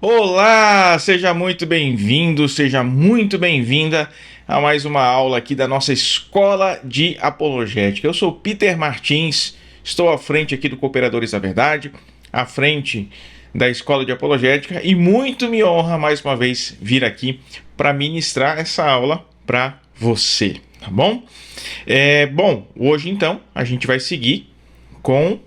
Olá, seja muito bem-vindo, seja muito bem-vinda a mais uma aula aqui da nossa Escola de Apologética. Eu sou Peter Martins, estou à frente aqui do Cooperadores da Verdade, à frente da Escola de Apologética e muito me honra mais uma vez vir aqui para ministrar essa aula para você, tá bom? Hoje então a gente vai seguir com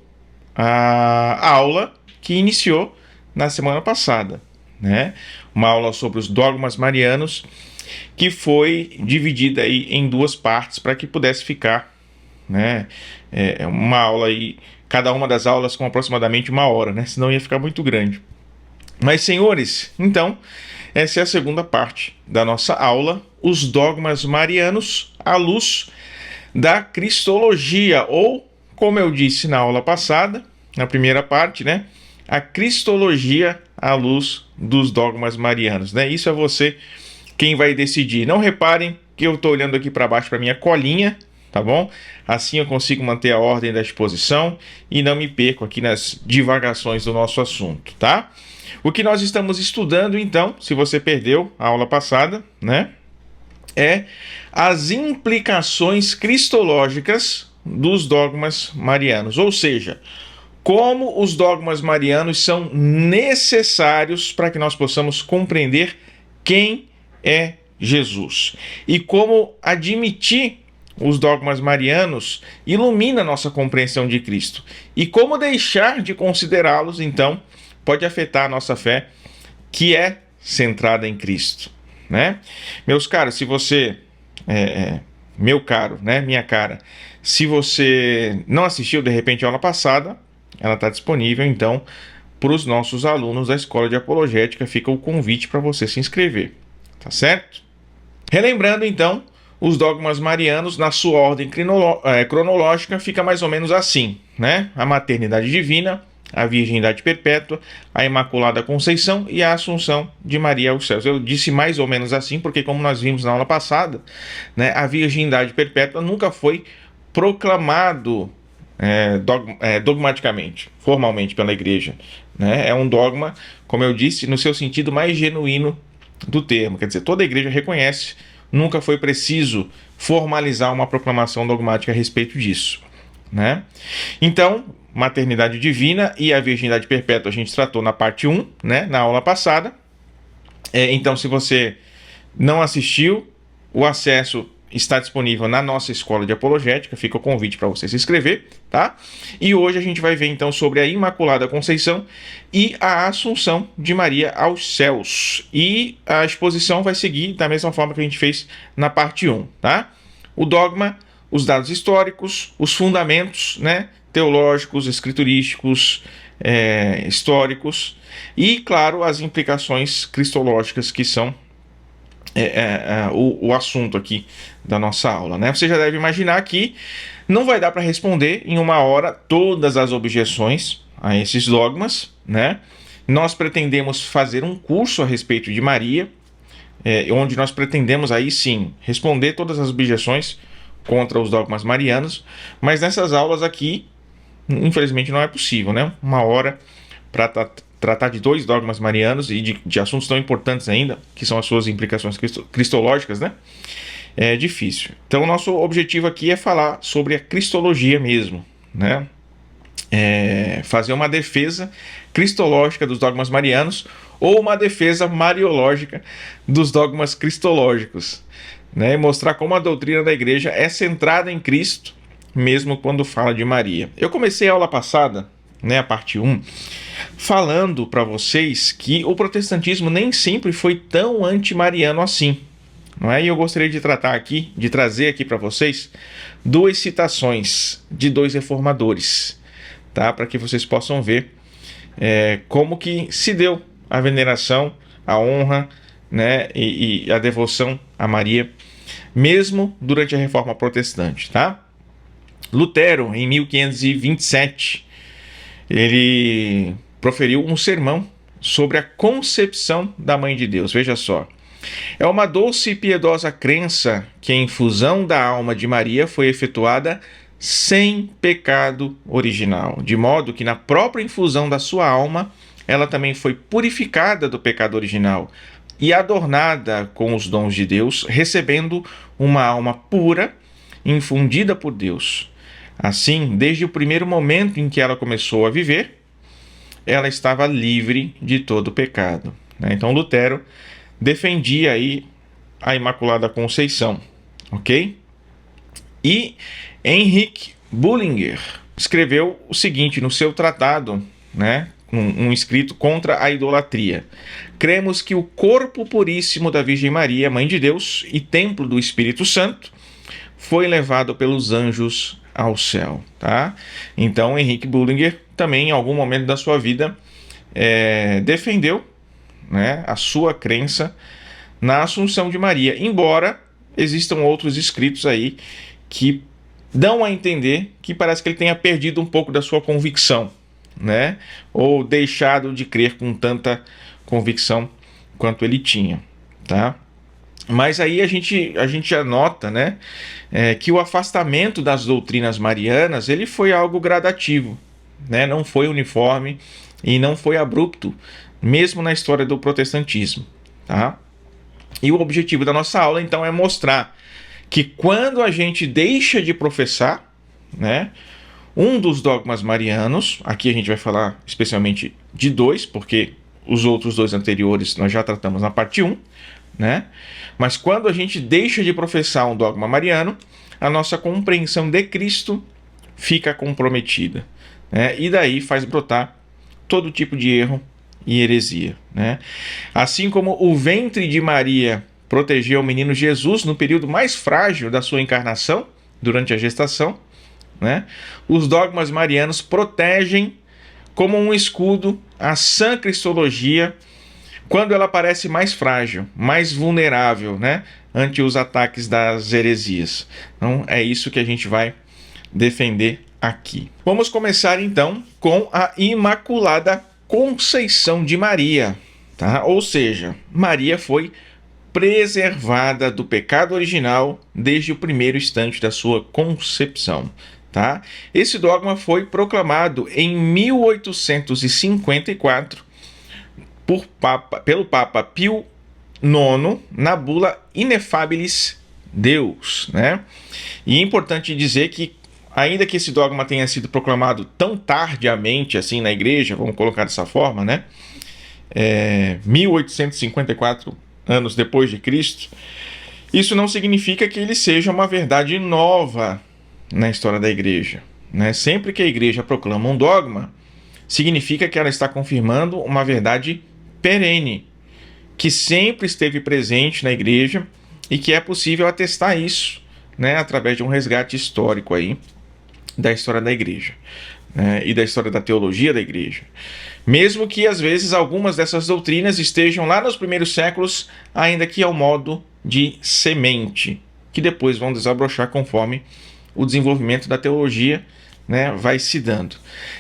a aula que iniciou na semana passada, né? Uma aula sobre os dogmas marianos que foi dividida aí em duas partes para que pudesse ficar, né? Uma aula aí, cada uma das aulas com aproximadamente uma hora, né? Senão ia ficar muito grande. Mas, senhores, então, essa é a segunda parte da nossa aula, os dogmas marianos à luz da Cristologia, ou, como eu disse na aula passada, na primeira parte, né? A Cristologia à luz dos dogmas marianos, né? Isso é você quem vai decidir. Não reparem que eu estou olhando aqui para baixo para minha colinha, tá bom? Assim eu consigo manter a ordem da exposição e não me perco aqui nas divagações do nosso assunto, tá? O que nós estamos estudando, então, se você perdeu a aula passada, né? É as implicações cristológicas dos dogmas marianos, ou seja, como os dogmas marianos são necessários para que nós possamos compreender quem é Jesus. E como admitir os dogmas marianos ilumina a nossa compreensão de Cristo. E como deixar de considerá-los, então, pode afetar a nossa fé, que é centrada em Cristo, né? Meus caros, se você... meu caro, né? Minha cara. Se você não assistiu, de repente, a aula passada, ela está disponível, então, para os nossos alunos da Escola de Apologética. Fica o convite para você se inscrever, tá certo? Relembrando, então, os dogmas marianos, na sua ordem cronológica, fica mais ou menos assim, né? A maternidade divina, a virgindade perpétua, a Imaculada Conceição e a Assunção de Maria aos céus. Eu disse mais ou menos assim, porque como nós vimos na aula passada, né, a virgindade perpétua nunca foi proclamado dogmaticamente, formalmente pela igreja, né? É um dogma, como eu disse, no seu sentido mais genuíno do termo, quer dizer, toda a igreja reconhece, nunca foi preciso formalizar uma proclamação dogmática a respeito disso, né? Então, maternidade divina e a virgindade perpétua a gente tratou na parte 1, né, na aula passada. Então, se você não assistiu, o acesso está disponível na nossa Escola de Apologética, fica o convite para você se inscrever, tá? E hoje a gente vai ver então sobre a Imaculada Conceição e a Assunção de Maria aos céus. E a exposição vai seguir da mesma forma que a gente fez na parte 1, tá? O dogma, os dados históricos, os fundamentos, né, teológicos, escriturísticos, históricos e, claro, as implicações cristológicas que são o assunto aqui da nossa aula, né? Você já deve imaginar que não vai dar para responder em uma hora todas as objeções a esses dogmas, né? Nós pretendemos fazer um curso a respeito de Maria, onde nós pretendemos aí sim responder todas as objeções contra os dogmas marianos, mas nessas aulas aqui, infelizmente não é possível, né? Uma hora para tratar de dois dogmas marianos e de assuntos tão importantes ainda, que são as suas implicações cristológicas, né? É difícil. Então, o nosso objetivo aqui é falar sobre a cristologia mesmo, né? Fazer uma defesa cristológica dos dogmas marianos ou uma defesa mariológica dos dogmas cristológicos, né? E mostrar como a doutrina da igreja é centrada em Cristo, mesmo quando fala de Maria. Eu comecei a aula passada, né, a parte 1, falando para vocês que o protestantismo nem sempre foi tão anti-mariano assim, não é? E eu gostaria de trazer aqui para vocês duas citações de dois reformadores, tá? Para que vocês possam ver como que se deu a veneração, a honra, né, e a devoção a Maria, mesmo durante a Reforma Protestante, tá? Lutero, em 1527, ele proferiu um sermão sobre a concepção da Mãe de Deus. Veja só. É uma doce e piedosa crença que a infusão da alma de Maria foi efetuada sem pecado original, de modo que na própria infusão da sua alma ela também foi purificada do pecado original e adornada com os dons de Deus, recebendo uma alma pura, infundida por Deus. Assim, desde o primeiro momento em que ela começou a viver, ela estava livre de todo pecado. Então Lutero defendia aí a Imaculada Conceição, ok? E Henrik Bullinger escreveu o seguinte no seu tratado, um escrito contra a idolatria: cremos que o corpo puríssimo da Virgem Maria, Mãe de Deus e templo do Espírito Santo, foi levado pelos anjos ao céu, tá? Então Henrik Bullinger também em algum momento da sua vida defendeu, a sua crença na Assunção de Maria, embora existam outros escritos aí que dão a entender que parece que ele tenha perdido um pouco da sua convicção, ou deixado de crer com tanta convicção quanto ele tinha, tá? Mas aí a gente já nota, que o afastamento das doutrinas marianas ele foi algo gradativo, não foi uniforme e não foi abrupto, mesmo na história do protestantismo, tá? E o objetivo da nossa aula, então, é mostrar que quando a gente deixa de professar, um dos dogmas marianos, aqui a gente vai falar especialmente de dois, porque os outros dois anteriores nós já tratamos na parte 1, mas quando a gente deixa de professar um dogma mariano, a nossa compreensão de Cristo fica comprometida, e daí faz brotar todo tipo de erro e heresia, Assim como o ventre de Maria protegeu o menino Jesus no período mais frágil da sua encarnação, durante a gestação, os dogmas marianos protegem como um escudo a sã cristologia quando ela parece mais frágil, mais vulnerável, ante os ataques das heresias. Então é isso que a gente vai defender aqui. Vamos começar então com a Imaculada Conceição de Maria, tá? Ou seja, Maria foi preservada do pecado original desde o primeiro instante da sua concepção, tá? Esse dogma foi proclamado em 1854 pelo Papa Pio IX na bula Ineffabilis Deus, E é importante dizer que, ainda que esse dogma tenha sido proclamado tão tardiamente assim na igreja, vamos colocar dessa forma, 1854 anos depois de Cristo, isso não significa que ele seja uma verdade nova na história da igreja, Sempre que a igreja proclama um dogma, significa que ela está confirmando uma verdade perene, que sempre esteve presente na igreja e que é possível atestar isso, através de um resgate histórico aí da história da igreja, e da história da teologia da igreja. Mesmo que às vezes algumas dessas doutrinas estejam lá nos primeiros séculos, ainda que ao modo de semente, que depois vão desabrochar conforme o desenvolvimento da teologia vai se dando.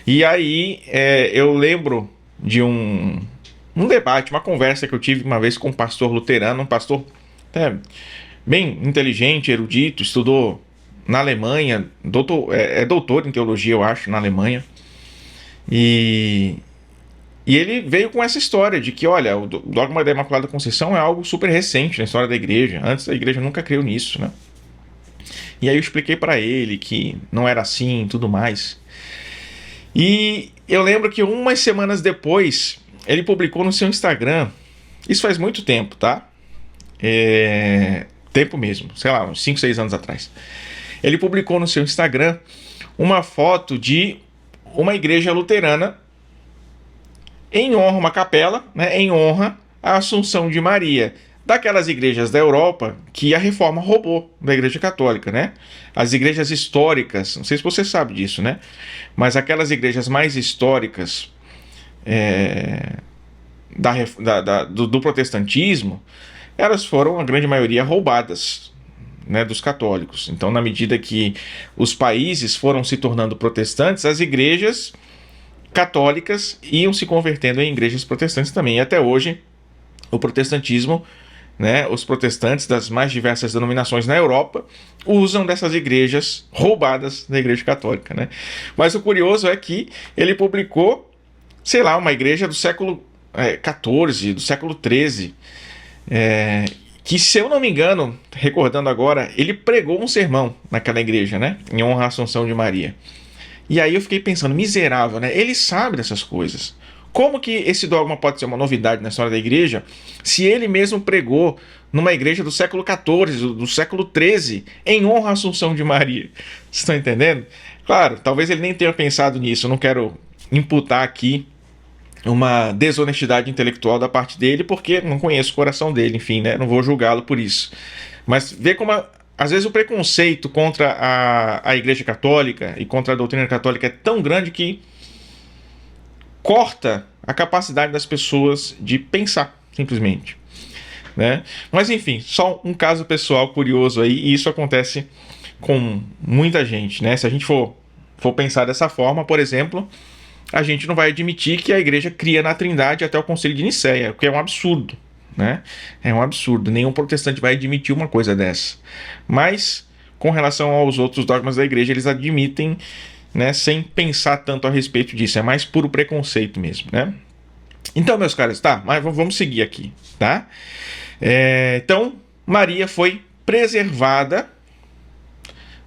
E aí eu lembro de um debate, uma conversa que eu tive uma vez com um pastor luterano, um pastor bem inteligente, erudito, estudou na Alemanha, doutor em teologia, eu acho, na Alemanha. E ele veio com essa história de que, olha, o dogma da Imaculada Conceição é algo super recente na história da igreja. Antes a igreja nunca creu nisso, E aí eu expliquei para ele que não era assim e tudo mais. E eu lembro que umas semanas depois, ele publicou no seu Instagram, isso faz muito tempo, tá? Tempo mesmo, sei lá, uns 5, 6 anos atrás. Ele publicou no seu Instagram uma foto de uma igreja luterana em honra, uma capela, em honra à Assunção de Maria, daquelas igrejas da Europa que a Reforma roubou da Igreja Católica, As igrejas históricas, não sei se você sabe disso, mas aquelas igrejas mais históricas do protestantismo, elas foram, a grande maioria, roubadas, dos católicos. Então, na medida que os países foram se tornando protestantes, as igrejas católicas iam se convertendo em igrejas protestantes também. E até hoje, o protestantismo, os protestantes das mais diversas denominações na Europa usam dessas igrejas roubadas da Igreja Católica, Mas o curioso é que ele publicou sei lá, uma igreja do século XIV, do século XIII, que, se eu não me engano, recordando agora, ele pregou um sermão naquela igreja, né, em honra à Assunção de Maria. E aí eu fiquei pensando, miserável, né? Ele sabe dessas coisas. Como que esse dogma pode ser uma novidade na história da igreja, se ele mesmo pregou numa igreja do século XIV, do século XIII, em honra à Assunção de Maria? Vocês estão entendendo? Claro, talvez ele nem tenha pensado nisso, eu não quero imputar aqui uma desonestidade intelectual da parte dele, porque não conheço o coração dele, enfim, né? Não vou julgá-lo por isso. Mas vê como às vezes o preconceito contra a Igreja Católica e contra a doutrina católica é tão grande que corta a capacidade das pessoas de pensar, simplesmente, né? Mas enfim, só um caso pessoal curioso aí, e isso acontece com muita gente, né? Se a gente for pensar dessa forma, por exemplo, a gente não vai admitir que a igreja cria na Trindade até o Concílio de Nicéia, o que é um absurdo, né? É um absurdo. Nenhum protestante vai admitir uma coisa dessa. Mas, com relação aos outros dogmas da igreja, eles admitem, né, sem pensar tanto a respeito disso. É mais puro preconceito mesmo, né? Então, meus caros, tá, mas vamos seguir aqui, tá? Então, Maria foi preservada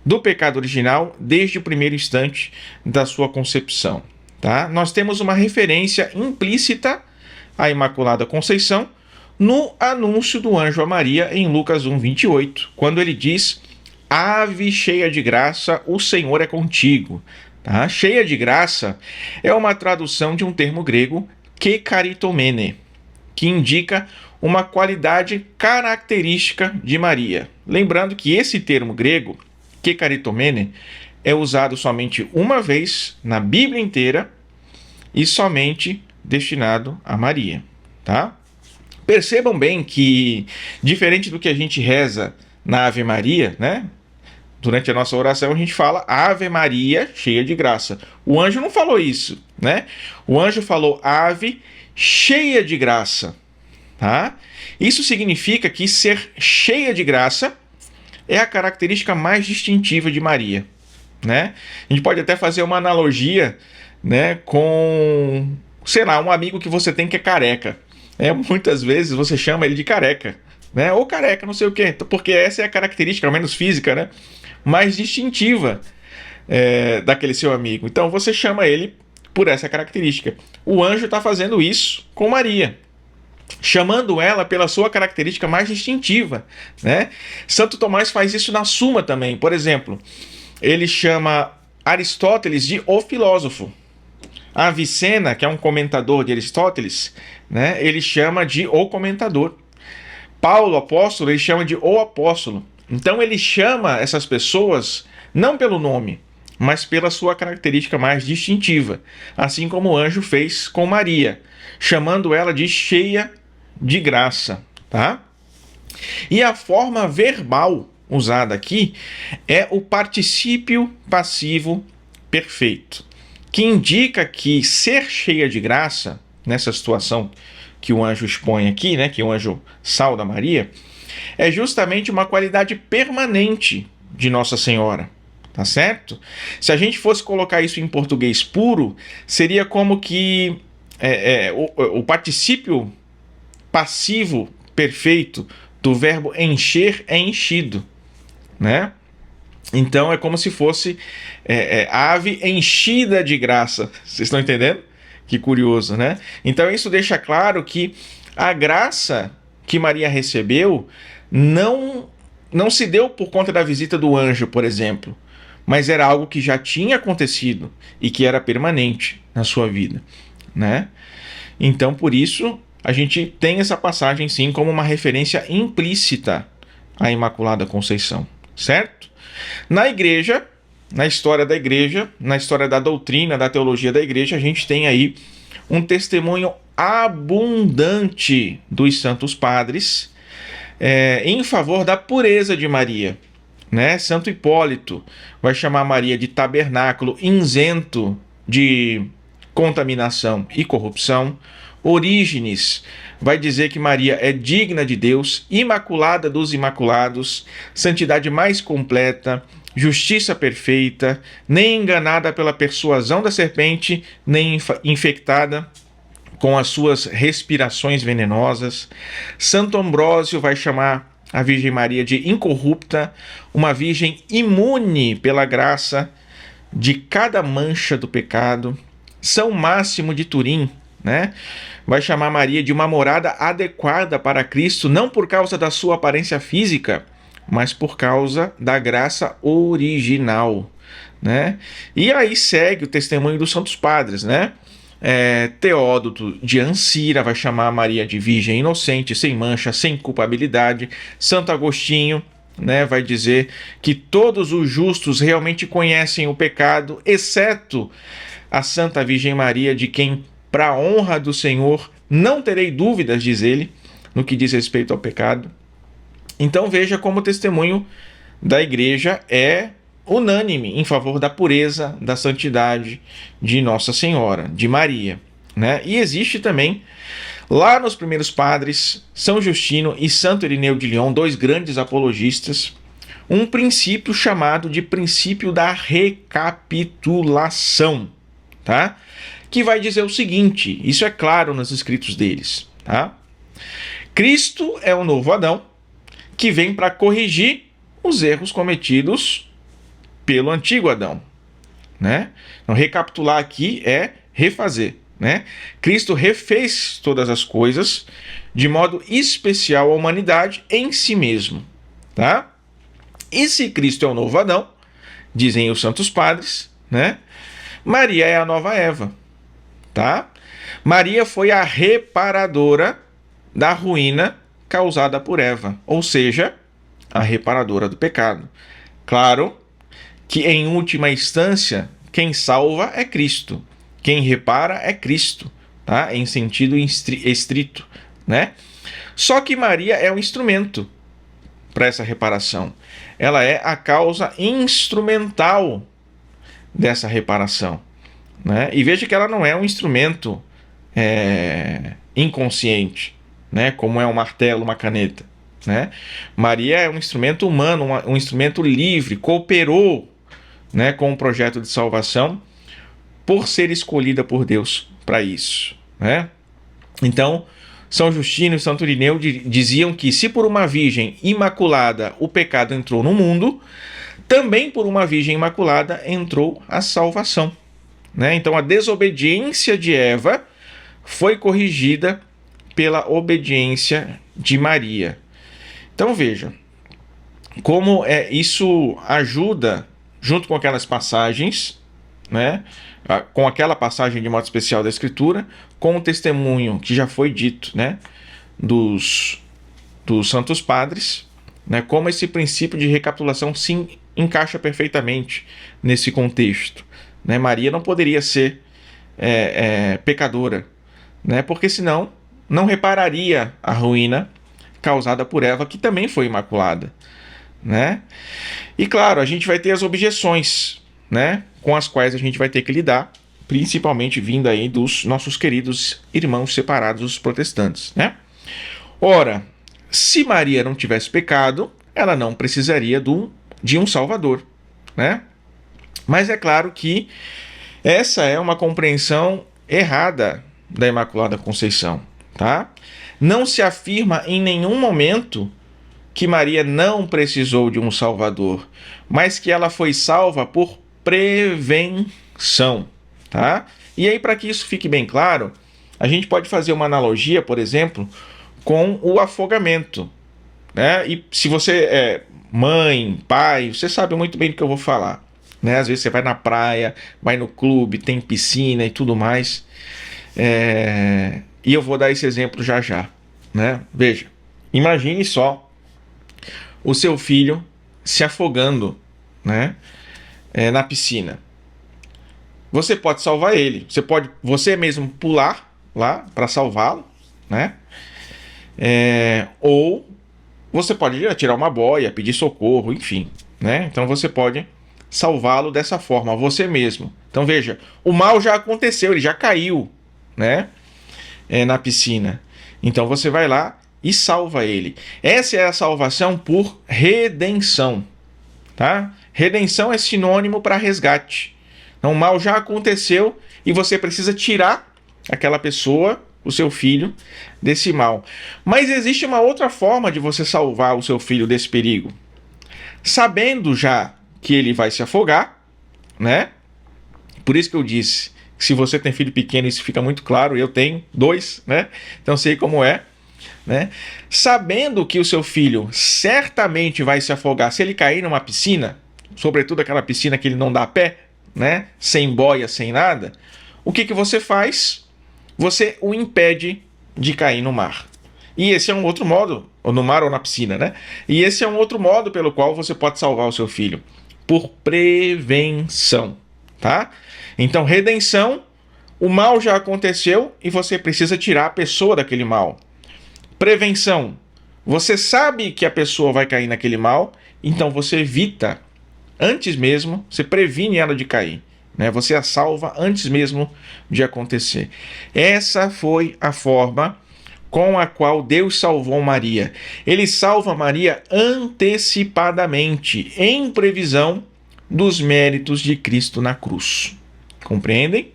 do pecado original desde o primeiro instante da sua concepção. Tá? Nós temos uma referência implícita à Imaculada Conceição no anúncio do anjo a Maria em Lucas 1:28, quando ele diz: Ave cheia de graça, o Senhor é contigo. Tá? Cheia de graça é uma tradução de um termo grego kekaritomene, que indica uma qualidade característica de Maria. Lembrando que esse termo grego, kekaritomene, é usado somente uma vez na Bíblia inteira e somente destinado a Maria, tá? Percebam bem que, diferente do que a gente reza na Ave Maria, né? Durante a nossa oração a gente fala Ave Maria, cheia de graça. O anjo não falou isso, né? O anjo falou Ave cheia de graça, tá? Isso significa que ser cheia de graça é a característica mais distintiva de Maria, né? A gente pode até fazer uma analogia, né, com, sei lá, um amigo que você tem que é careca. Muitas vezes você chama ele de careca, né? Ou careca, não sei o quê, porque essa é a característica, ao menos física, né, mais distintiva daquele seu amigo. Então você chama ele por essa característica. O anjo está fazendo isso com Maria, chamando ela pela sua característica mais distintiva, né? Santo Tomás faz isso na Suma também. Por exemplo, ele chama Aristóteles de o filósofo. Avicena, que é um comentador de Aristóteles, né, ele chama de o comentador. Paulo, apóstolo, ele chama de o apóstolo. Então ele chama essas pessoas não pelo nome, mas pela sua característica mais distintiva, assim como o anjo fez com Maria, chamando ela de cheia de graça, tá? E a forma verbal usada aqui é o particípio passivo perfeito, que indica que ser cheia de graça, nessa situação que o anjo expõe aqui, né, que o anjo sauda Maria, é justamente uma qualidade permanente de Nossa Senhora, tá certo? Se a gente fosse colocar isso em português puro, seria como que o particípio passivo perfeito do verbo encher é enchido, né? Então é como se fosse ave enchida de graça. Vocês estão entendendo? Que curioso, né? Então isso deixa claro que a graça que Maria recebeu não se deu por conta da visita do anjo, por exemplo, mas era algo que já tinha acontecido e que era permanente na sua vida, né? Então por isso a gente tem essa passagem sim como uma referência implícita à Imaculada Conceição, certo? Na igreja, na história da igreja, na história da doutrina, da teologia da igreja, a gente tem aí um testemunho abundante dos santos padres em favor da pureza de Maria, né? Santo Hipólito vai chamar Maria de tabernáculo isento de contaminação e corrupção. Orígenes vai dizer que Maria é digna de Deus, imaculada dos imaculados, santidade mais completa, justiça perfeita, nem enganada pela persuasão da serpente, nem infectada com as suas respirações venenosas. Santo Ambrósio vai chamar a Virgem Maria de incorrupta, uma virgem imune pela graça de cada mancha do pecado. São Máximo de Turim, né, vai chamar Maria de uma morada adequada para Cristo, não por causa da sua aparência física, mas por causa da graça original, né? E aí segue o testemunho dos santos padres, né? Teódoto de Ancira vai chamar Maria de virgem inocente, sem mancha, sem culpabilidade. Santo Agostinho, né, vai dizer que todos os justos realmente conhecem o pecado, exceto a Santa Virgem Maria, de quem, para a honra do Senhor, não terei dúvidas, diz ele, no que diz respeito ao pecado. Então veja como o testemunho da Igreja é unânime em favor da pureza, da santidade de Nossa Senhora, de Maria, né? E existe também, lá nos primeiros padres, São Justino e Santo Irineu de Lyon, dois grandes apologistas, um princípio chamado de princípio da recapitulação, tá? Que vai dizer o seguinte, isso é claro nos escritos deles, tá? Cristo é o novo Adão, que vem para corrigir os erros cometidos pelo antigo Adão, né? Então, recapitular aqui é refazer, né? Cristo refez todas as coisas de modo especial à humanidade em si mesmo, tá? E se Cristo é o novo Adão, dizem os santos padres, né? Maria é a nova Eva, tá? Maria foi a reparadora da ruína causada por Eva, ou seja, a reparadora do pecado. Claro que, em última instância, quem salva é Cristo, quem repara é Cristo, tá? Em sentido estrito, né? Só que Maria é um instrumento para essa reparação. Ela é a causa instrumental dessa reparação, né? E veja que ela não é um instrumento inconsciente, né? Como é um martelo, uma caneta, né? Maria é um instrumento humano, um instrumento livre, cooperou, né, com o projeto de salvação por ser escolhida por Deus para isso, né? Então, São Justino e Santo Irineu diziam que se por uma virgem imaculada o pecado entrou no mundo, também por uma virgem imaculada entrou a salvação, né? Então a desobediência de Eva foi corrigida pela obediência de Maria. Então veja como isso ajuda, junto com aquelas passagens, né, com aquela passagem de modo especial da Escritura, com o testemunho que já foi dito, né, dos santos padres, né, como esse princípio de recapitulação se encaixa perfeitamente nesse contexto, né? Maria não poderia ser pecadora, né, porque senão não repararia a ruína causada por Eva, que também foi imaculada, né? E claro, a gente vai ter as objeções, né, com as quais a gente vai ter que lidar, principalmente vindo aí dos nossos queridos irmãos separados, os protestantes, né? Ora, se Maria não tivesse pecado, ela não precisaria de um Salvador, né? Mas é claro que essa é uma compreensão errada da Imaculada Conceição, tá? Não se afirma em nenhum momento que Maria não precisou de um Salvador, mas que ela foi salva por prevenção, tá? E aí, para que isso fique bem claro, a gente pode fazer uma analogia, por exemplo, com o afogamento, né? E se você é mãe, pai, você sabe muito bem do que eu vou falar, né? Às vezes você vai na praia, vai no clube, tem piscina e tudo mais, e eu vou dar esse exemplo já já, né? Veja, imagine só o seu filho se afogando, né, na piscina. Você pode salvar ele, você pode você mesmo pular lá para salvá-lo, né? Ou você pode tirar uma boia, pedir socorro, enfim, né? Então você pode salvá-lo dessa forma, você mesmo. Então veja, o mal já aconteceu, ele já caiu, né? na piscina. Então você vai lá e salva ele. Essa é a salvação por redenção, tá? Redenção é sinônimo para resgate. Então o mal já aconteceu e você precisa tirar aquela pessoa, o seu filho, desse mal. Mas existe uma outra forma de você salvar o seu filho desse perigo. Sabendo já que ele vai se afogar, né? Por isso que eu disse, se você tem filho pequeno, isso fica muito claro. Eu tenho 2, né? Então sei como é, né? Sabendo que o seu filho certamente vai se afogar se ele cair numa piscina, sobretudo aquela piscina que ele não dá pé, né? Sem boia, sem nada. O que você faz? Você o impede de cair no mar. E esse é um outro modo, ou no mar ou na piscina, né? E esse é um outro modo pelo qual você pode salvar o seu filho. Por prevenção, tá? Então, redenção, o mal já aconteceu e você precisa tirar a pessoa daquele mal. Prevenção, você sabe que a pessoa vai cair naquele mal, então você evita, antes mesmo, você previne ela de cair. Né? Você a salva antes mesmo de acontecer. Essa foi a forma com a qual Deus salvou Maria. Ele salva Maria antecipadamente, em previsão dos méritos de Cristo na cruz. Compreendem?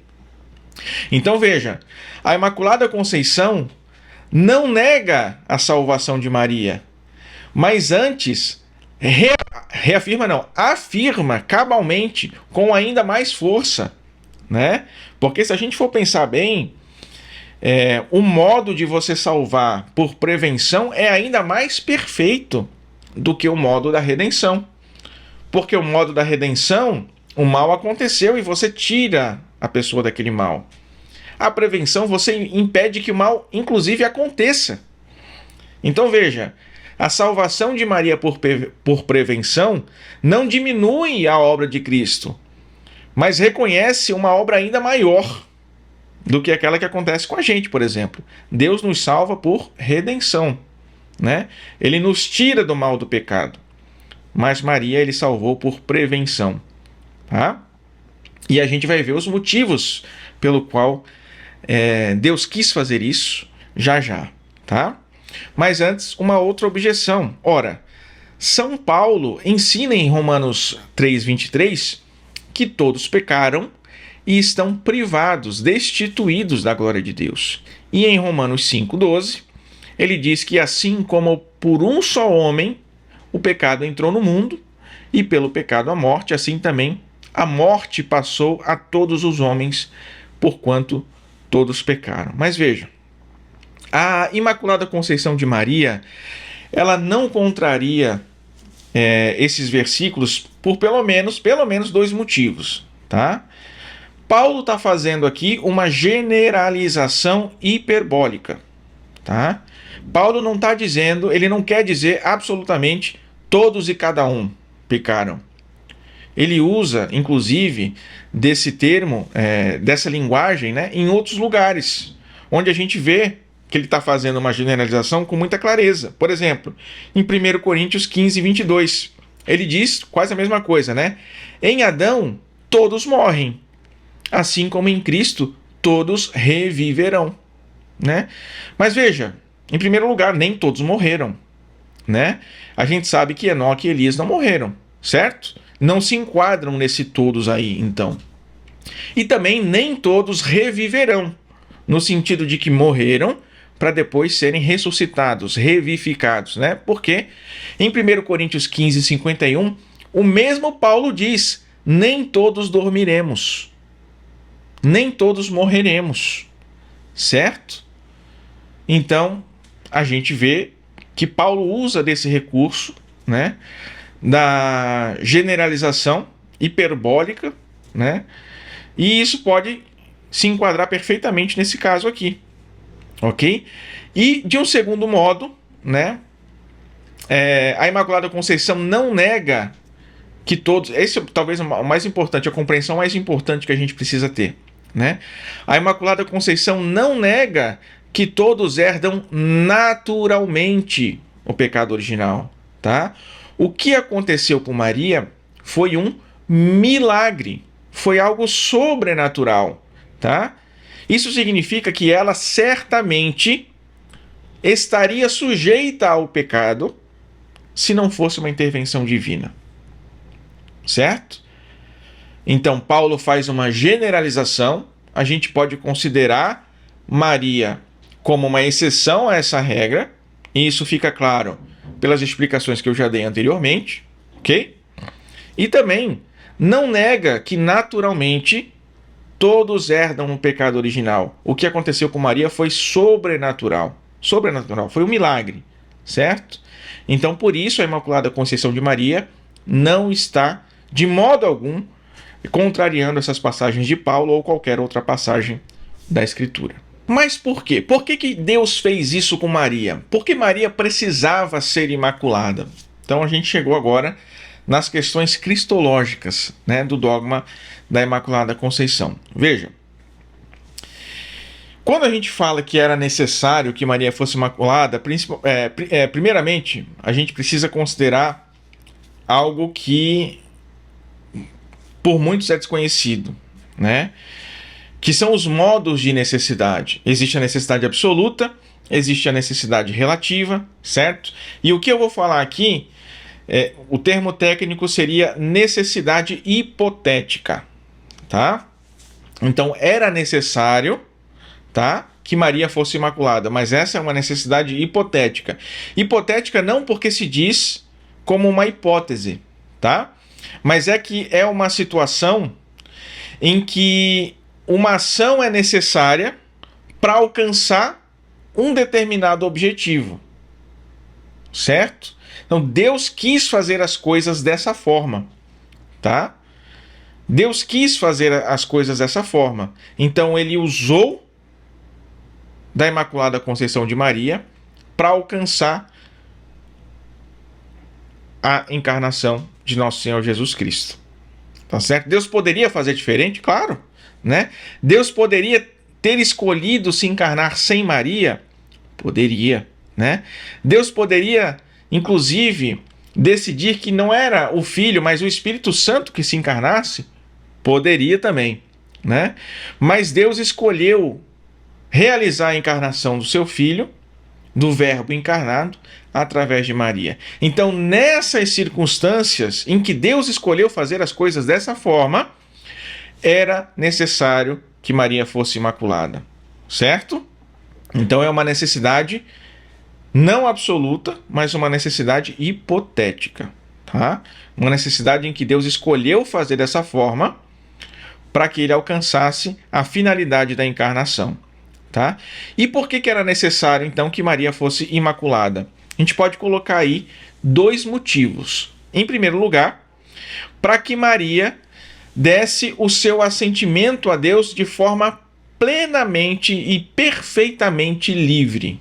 Então veja, a Imaculada Conceição não nega a salvação de Maria, mas antes afirma cabalmente, com ainda mais força, né? Porque se a gente for pensar bem, o modo de você salvar por prevenção é ainda mais perfeito do que o modo da redenção. Porque o modo da redenção, o mal aconteceu e você tira a pessoa daquele mal. A prevenção, você impede que o mal, inclusive, aconteça. Então veja, a salvação de Maria por prevenção não diminui a obra de Cristo, mas reconhece uma obra ainda maior do que aquela que acontece com a gente, por exemplo. Deus nos salva por redenção, né? Ele nos tira do mal do pecado, mas Maria ele salvou por prevenção, tá? E a gente vai ver os motivos pelo qual Deus quis fazer isso já, tá? Mas antes, uma outra objeção. Ora, São Paulo ensina em Romanos 3:23 que todos pecaram e estão privados, destituídos da glória de Deus. E em Romanos 5:12, ele diz que assim como por um só homem o pecado entrou no mundo, e pelo pecado a morte, assim também a morte passou a todos os homens, porquanto todos pecaram. Mas veja, a Imaculada Conceição de Maria, ela não contraria esses versículos por pelo menos 2 motivos, tá? Paulo está fazendo aqui uma generalização hiperbólica, tá? Paulo não está dizendo, ele não quer dizer absolutamente todos e cada um pecaram. Ele usa, inclusive, desse termo, dessa linguagem, né, em outros lugares, onde a gente vê que ele está fazendo uma generalização com muita clareza. Por exemplo, em 1 Coríntios 15:22, ele diz quase a mesma coisa, né? Em Adão, todos morrem, assim como em Cristo, todos reviverão, né? Mas veja, em primeiro lugar, nem todos morreram, né? A gente sabe que Enoque e Elias não morreram, certo? Não se enquadram nesse todos aí, então. E também nem todos reviverão, no sentido de que morreram para depois serem ressuscitados, revivificados, né? Porque em 1 Coríntios 15:51, o mesmo Paulo diz: nem todos dormiremos, nem todos morreremos, certo? Então, a gente vê que Paulo usa desse recurso, né, da generalização hiperbólica, né? E isso pode se enquadrar perfeitamente nesse caso aqui, ok? E de um segundo modo, né, a Imaculada Conceição não nega que todos... Esse é talvez o mais importante, a compreensão mais importante que a gente precisa ter, né? A Imaculada Conceição não nega que todos herdam naturalmente o pecado original, tá? O que aconteceu com Maria foi um milagre, foi algo sobrenatural, tá? Isso significa que ela certamente estaria sujeita ao pecado se não fosse uma intervenção divina. Certo? Então, Paulo faz uma generalização. A gente pode considerar Maria como uma exceção a essa regra, e isso fica claro pelas explicações que eu já dei anteriormente, ok? E também não nega que naturalmente todos herdam um pecado original. O que aconteceu com Maria foi sobrenatural. Sobrenatural, foi um milagre, certo? Então, por isso, a Imaculada Conceição de Maria não está, de modo algum, contrariando essas passagens de Paulo ou qualquer outra passagem da Escritura. Mas por quê? Por que Deus fez isso com Maria? Porque Maria precisava ser imaculada. Então, a gente chegou agora nas questões cristológicas, né, do dogma da Imaculada Conceição. Veja, quando a gente fala que era necessário que Maria fosse imaculada, primeiramente, a gente precisa considerar algo que por muitos é desconhecido, né? Que são os modos de necessidade. Existe a necessidade absoluta, existe a necessidade relativa, certo? E o que eu vou falar aqui, o termo técnico seria necessidade hipotética, tá? Então, era necessário, tá, que Maria fosse imaculada, mas essa é uma necessidade hipotética. Hipotética não porque se diz como uma hipótese, tá? Mas é que é uma situação em que uma ação é necessária para alcançar um determinado objetivo, certo? Então, Deus quis fazer as coisas dessa forma, tá? Deus quis fazer as coisas dessa forma. Então, ele usou da Imaculada Conceição de Maria para alcançar a encarnação de nosso Senhor Jesus Cristo. Tá certo? Deus poderia fazer diferente? Claro, né? Deus poderia ter escolhido se encarnar sem Maria? Poderia, né? Deus poderia, inclusive, decidir que não era o Filho, mas o Espírito Santo que se encarnasse? Poderia também, né? Mas Deus escolheu realizar a encarnação do seu Filho, do Verbo encarnado, através de Maria. Então, nessas circunstâncias em que Deus escolheu fazer as coisas dessa forma, era necessário que Maria fosse imaculada, certo? Então, é uma necessidade não absoluta, mas uma necessidade hipotética, tá? Uma necessidade em que Deus escolheu fazer dessa forma para que ele alcançasse a finalidade da encarnação. Tá? E por que era necessário, então, que Maria fosse imaculada? A gente pode colocar aí dois motivos. Em primeiro lugar, para que Maria desse o seu assentimento a Deus de forma plenamente e perfeitamente livre.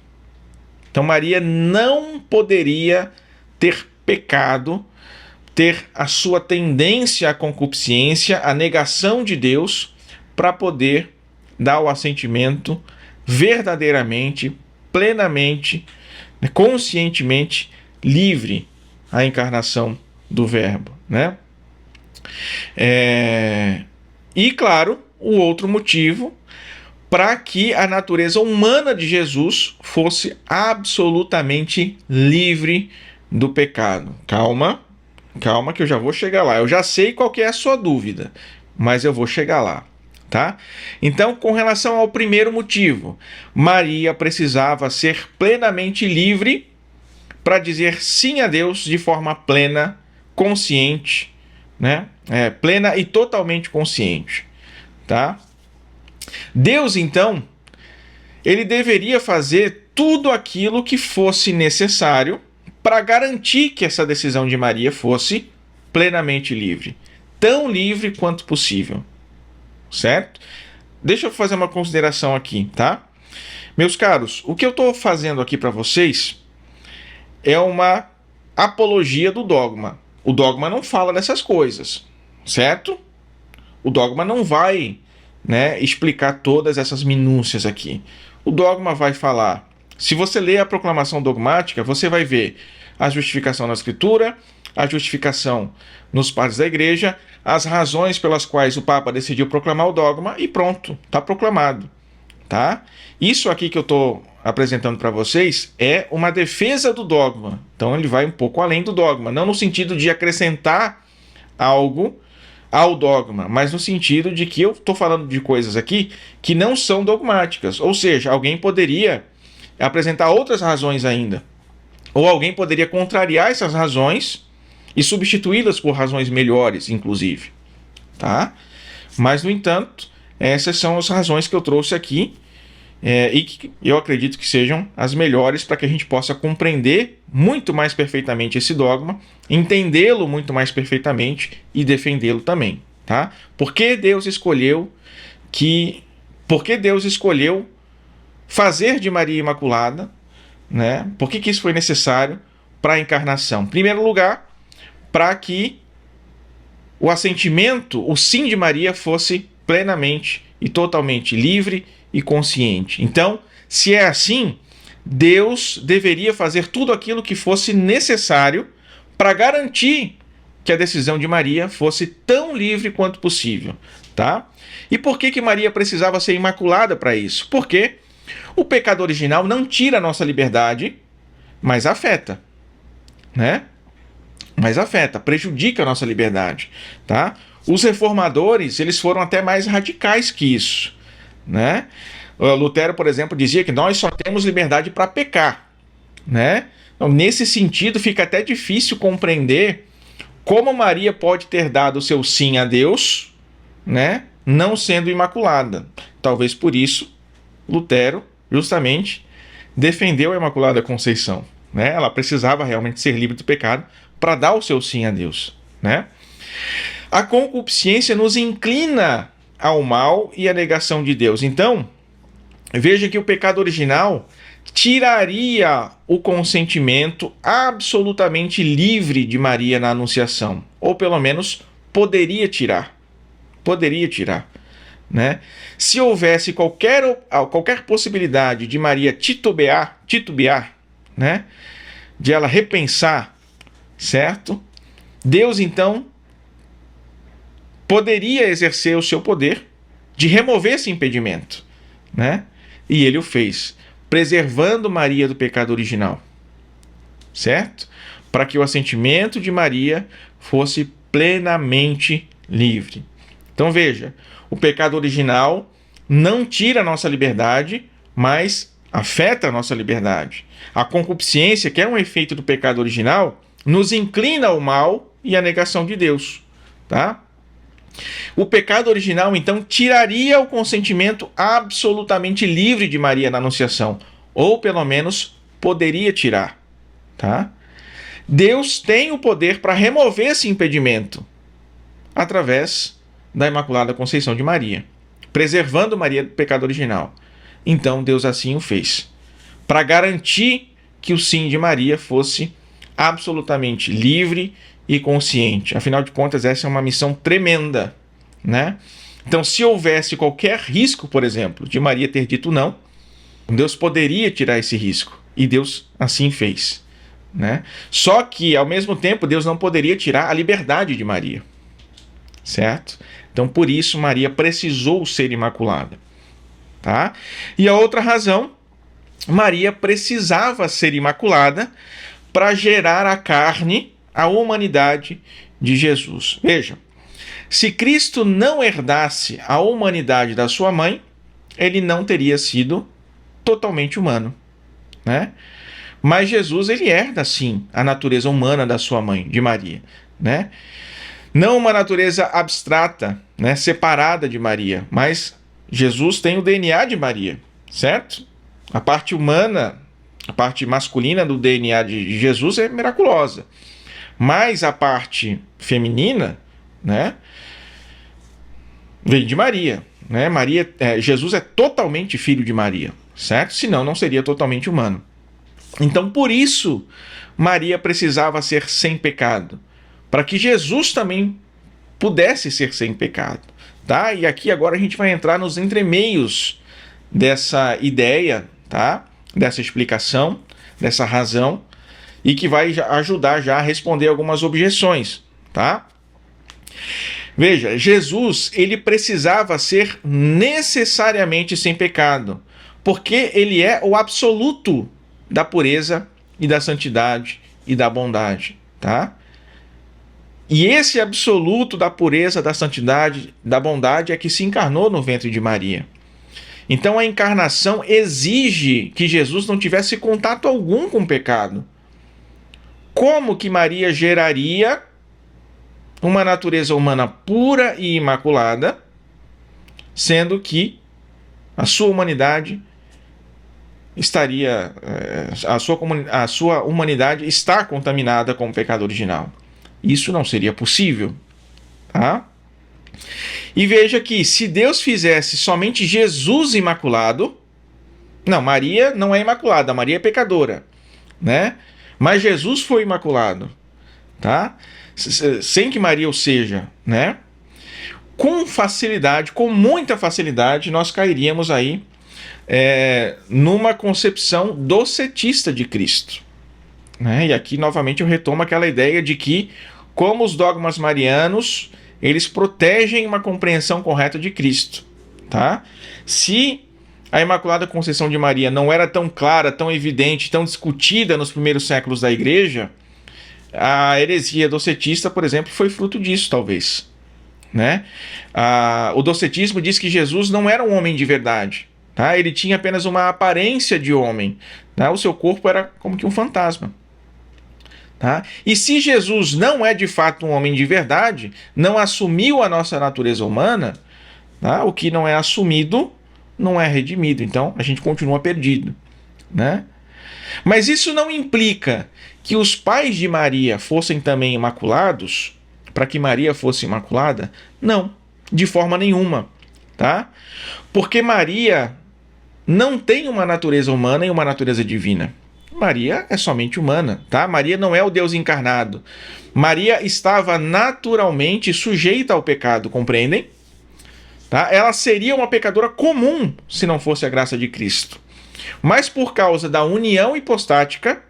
Então, Maria não poderia ter pecado, ter a sua tendência à concupiscência, à negação de Deus, para poder dar o assentimento verdadeiramente, plenamente, conscientemente livre à encarnação do Verbo, né? E, claro, o outro motivo para que a natureza humana de Jesus fosse absolutamente livre do pecado. Calma que eu já vou chegar lá. Eu já sei qual que é a sua dúvida, mas eu vou chegar lá. Tá? Então, com relação ao primeiro motivo, Maria precisava ser plenamente livre para dizer sim a Deus de forma plena, consciente, né? Plena e totalmente consciente. Tá? Deus, então, ele deveria fazer tudo aquilo que fosse necessário para garantir que essa decisão de Maria fosse plenamente livre, tão livre quanto possível. Certo? Deixa eu fazer uma consideração aqui, tá? Meus caros, o que eu estou fazendo aqui para vocês é uma apologia do dogma. O dogma não fala dessas coisas, certo? O dogma não vai, né, explicar todas essas minúcias aqui. O dogma vai falar. Se você ler a proclamação dogmática, você vai ver a justificação na Escritura, a justificação nos padres da Igreja, as razões pelas quais o Papa decidiu proclamar o dogma e pronto, está proclamado. tá? Isso aqui que eu estou apresentando para vocês é uma defesa do dogma. Então ele vai um pouco além do dogma, não no sentido de acrescentar algo ao dogma, mas no sentido de que eu estou falando de coisas aqui que não são dogmáticas. Ou seja, alguém poderia apresentar outras razões ainda. Ou alguém poderia contrariar essas razões e substituí-las por razões melhores, inclusive. Tá? Mas, no entanto, essas são as razões que eu trouxe aqui e que eu acredito que sejam as melhores para que a gente possa compreender muito mais perfeitamente esse dogma, entendê-lo muito mais perfeitamente e defendê-lo também. Tá? Por que Deus escolheu fazer de Maria Imaculada, né? Por que isso foi necessário para a encarnação? Em primeiro lugar, para que o assentimento, o sim de Maria fosse plenamente e totalmente livre e consciente. Então, se é assim, Deus deveria fazer tudo aquilo que fosse necessário para garantir que a decisão de Maria fosse tão livre quanto possível, tá? E por que Maria precisava ser imaculada para isso? Porque o pecado original não tira a nossa liberdade, mas afeta, né? Mas afeta, prejudica a nossa liberdade, tá? Os reformadores, eles foram até mais radicais que isso, né? Lutero, por exemplo, dizia que nós só temos liberdade para pecar, né? Então, nesse sentido, fica até difícil compreender como Maria pode ter dado o seu sim a Deus, né? Não sendo imaculada. Talvez por isso Lutero, justamente, defendeu a Imaculada Conceição, né? Ela precisava realmente ser livre do pecado para dar o seu sim a Deus, né? A concupiscência nos inclina ao mal e à negação de Deus. Então, veja que o pecado original tiraria o consentimento absolutamente livre de Maria na Anunciação, ou pelo menos poderia tirar, né? Se houvesse qualquer possibilidade de Maria titubear, né? De ela repensar, certo? Deus então poderia exercer o seu poder de remover esse impedimento, né? E ele o fez, preservando Maria do pecado original, certo? Para que o assentimento de Maria fosse plenamente livre. Então veja, o pecado original não tira a nossa liberdade, mas afeta a nossa liberdade. A concupiscência, que é um efeito do pecado original, nos inclina ao mal e à negação de Deus, tá? O pecado original, então, tiraria o consentimento absolutamente livre de Maria na Anunciação, ou pelo menos poderia tirar, tá? Deus tem o poder para remover esse impedimento através da Imaculada Conceição de Maria, preservando Maria do pecado original. Então Deus assim o fez, para garantir que o sim de Maria fosse absolutamente livre e consciente. Afinal de contas, essa é uma missão tremenda, né? Então, se houvesse qualquer risco, por exemplo, de Maria ter dito não, Deus poderia tirar esse risco, e Deus assim fez, né? Só que, ao mesmo tempo, Deus não poderia tirar a liberdade de Maria, certo? Então, por isso, Maria precisou ser imaculada, tá? E a outra razão, Maria precisava ser imaculada para gerar a carne, a humanidade de Jesus. Veja, se Cristo não herdasse a humanidade da sua mãe, ele não teria sido totalmente humano, né? Mas Jesus, ele herda, sim, a natureza humana da sua mãe, de Maria, né? Não uma natureza abstrata, né, separada de Maria, mas Jesus tem o DNA de Maria, certo? A parte humana, a parte masculina do DNA de Jesus é miraculosa, mas a parte feminina, né, vem de Maria, né? Jesus é totalmente filho de Maria, certo? Senão não seria totalmente humano. Então, por isso, Maria precisava ser sem pecado, para que Jesus também pudesse ser sem pecado, tá? E aqui agora a gente vai entrar nos entremeios dessa ideia, tá? Dessa explicação, dessa razão, e que vai ajudar já a responder algumas objeções, tá? Veja, Jesus, ele precisava ser necessariamente sem pecado, porque ele é o absoluto da pureza e da santidade e da bondade, tá? E esse absoluto da pureza, da santidade, da bondade é que se encarnou no ventre de Maria. Então a encarnação exige que Jesus não tivesse contato algum com o pecado. Como que Maria geraria uma natureza humana pura e imaculada, sendo que a sua humanidade estaria, a sua humanidade está contaminada com o pecado original? Isso não seria possível, tá? E veja que se Deus fizesse somente Jesus imaculado, não, Maria não é imaculada, Maria é pecadora, né? Mas Jesus foi imaculado, tá? Sem que Maria o seja, né? Com facilidade, com muita facilidade, nós cairíamos aí numa concepção docetista de Cristo, né? E aqui novamente eu retomo aquela ideia de que, como os dogmas marianos, eles protegem uma compreensão correta de Cristo, tá? Se a Imaculada Conceição de Maria não era tão clara, tão evidente, tão discutida nos primeiros séculos da Igreja, a heresia docetista, por exemplo, foi fruto disso, talvez, né? O docetismo diz que Jesus não era um homem de verdade, tá? Ele tinha apenas uma aparência de homem, tá? O seu corpo era como que um fantasma. Tá? E se Jesus não é de fato um homem de verdade, não assumiu a nossa natureza humana, tá? O que não é assumido não é redimido, então a gente continua perdido, né? Mas isso não implica que os pais de Maria fossem também imaculados, para que Maria fosse imaculada? Não, de forma nenhuma, tá? Porque Maria não tem uma natureza humana e uma natureza divina. Maria é somente humana, tá? Maria não é o Deus encarnado. Maria estava naturalmente sujeita ao pecado, compreendem? Tá? Ela seria uma pecadora comum se não fosse a graça de Cristo. Mas por causa da união hipostática,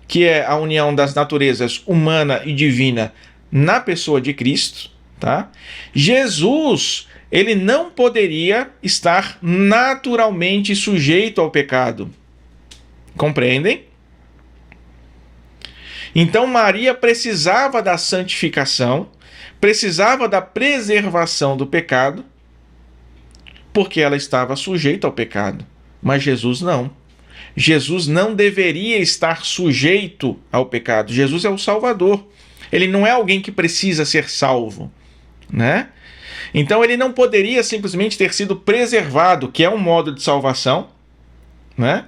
que é a união das naturezas humana e divina na pessoa de Cristo, tá? Jesus, ele não poderia estar naturalmente sujeito ao pecado. Compreendem? Então Maria precisava da santificação, precisava da preservação do pecado, porque ela estava sujeita ao pecado. Mas Jesus não. Jesus não deveria estar sujeito ao pecado. Jesus é o Salvador. Ele não é alguém que precisa ser salvo, né? Então ele não poderia simplesmente ter sido preservado, que é um modo de salvação, né?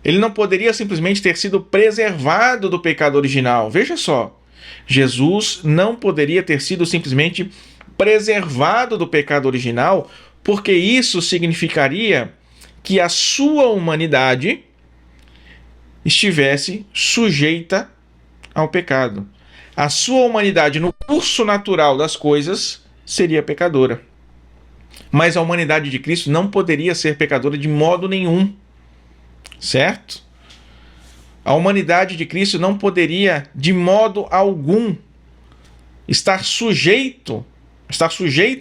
Ele não poderia simplesmente ter sido preservado do pecado original. Veja só, Jesus não poderia ter sido simplesmente preservado do pecado original, porque isso significaria que a sua humanidade estivesse sujeita ao pecado. A sua humanidade, no curso natural das coisas, seria pecadora. Mas a humanidade de Cristo não poderia ser pecadora de modo nenhum. Certo? A humanidade de Cristo não poderia, de modo algum, estar sujeita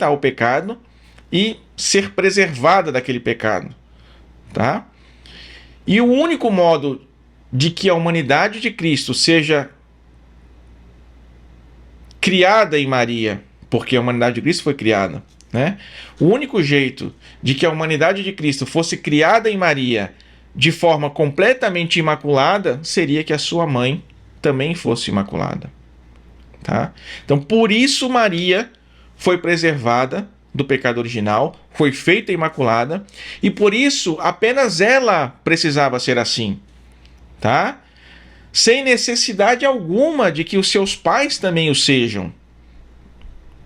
ao pecado e ser preservada daquele pecado, tá? E o único modo de que a humanidade de Cristo seja criada em Maria, porque a humanidade de Cristo foi criada, né? O único jeito de que a humanidade de Cristo fosse criada em Maria de forma completamente imaculada seria que a sua mãe também fosse imaculada, tá? Então, por isso Maria foi preservada do pecado original, foi feita imaculada, e por isso apenas ela precisava ser assim, tá? Sem necessidade alguma de que os seus pais também o sejam.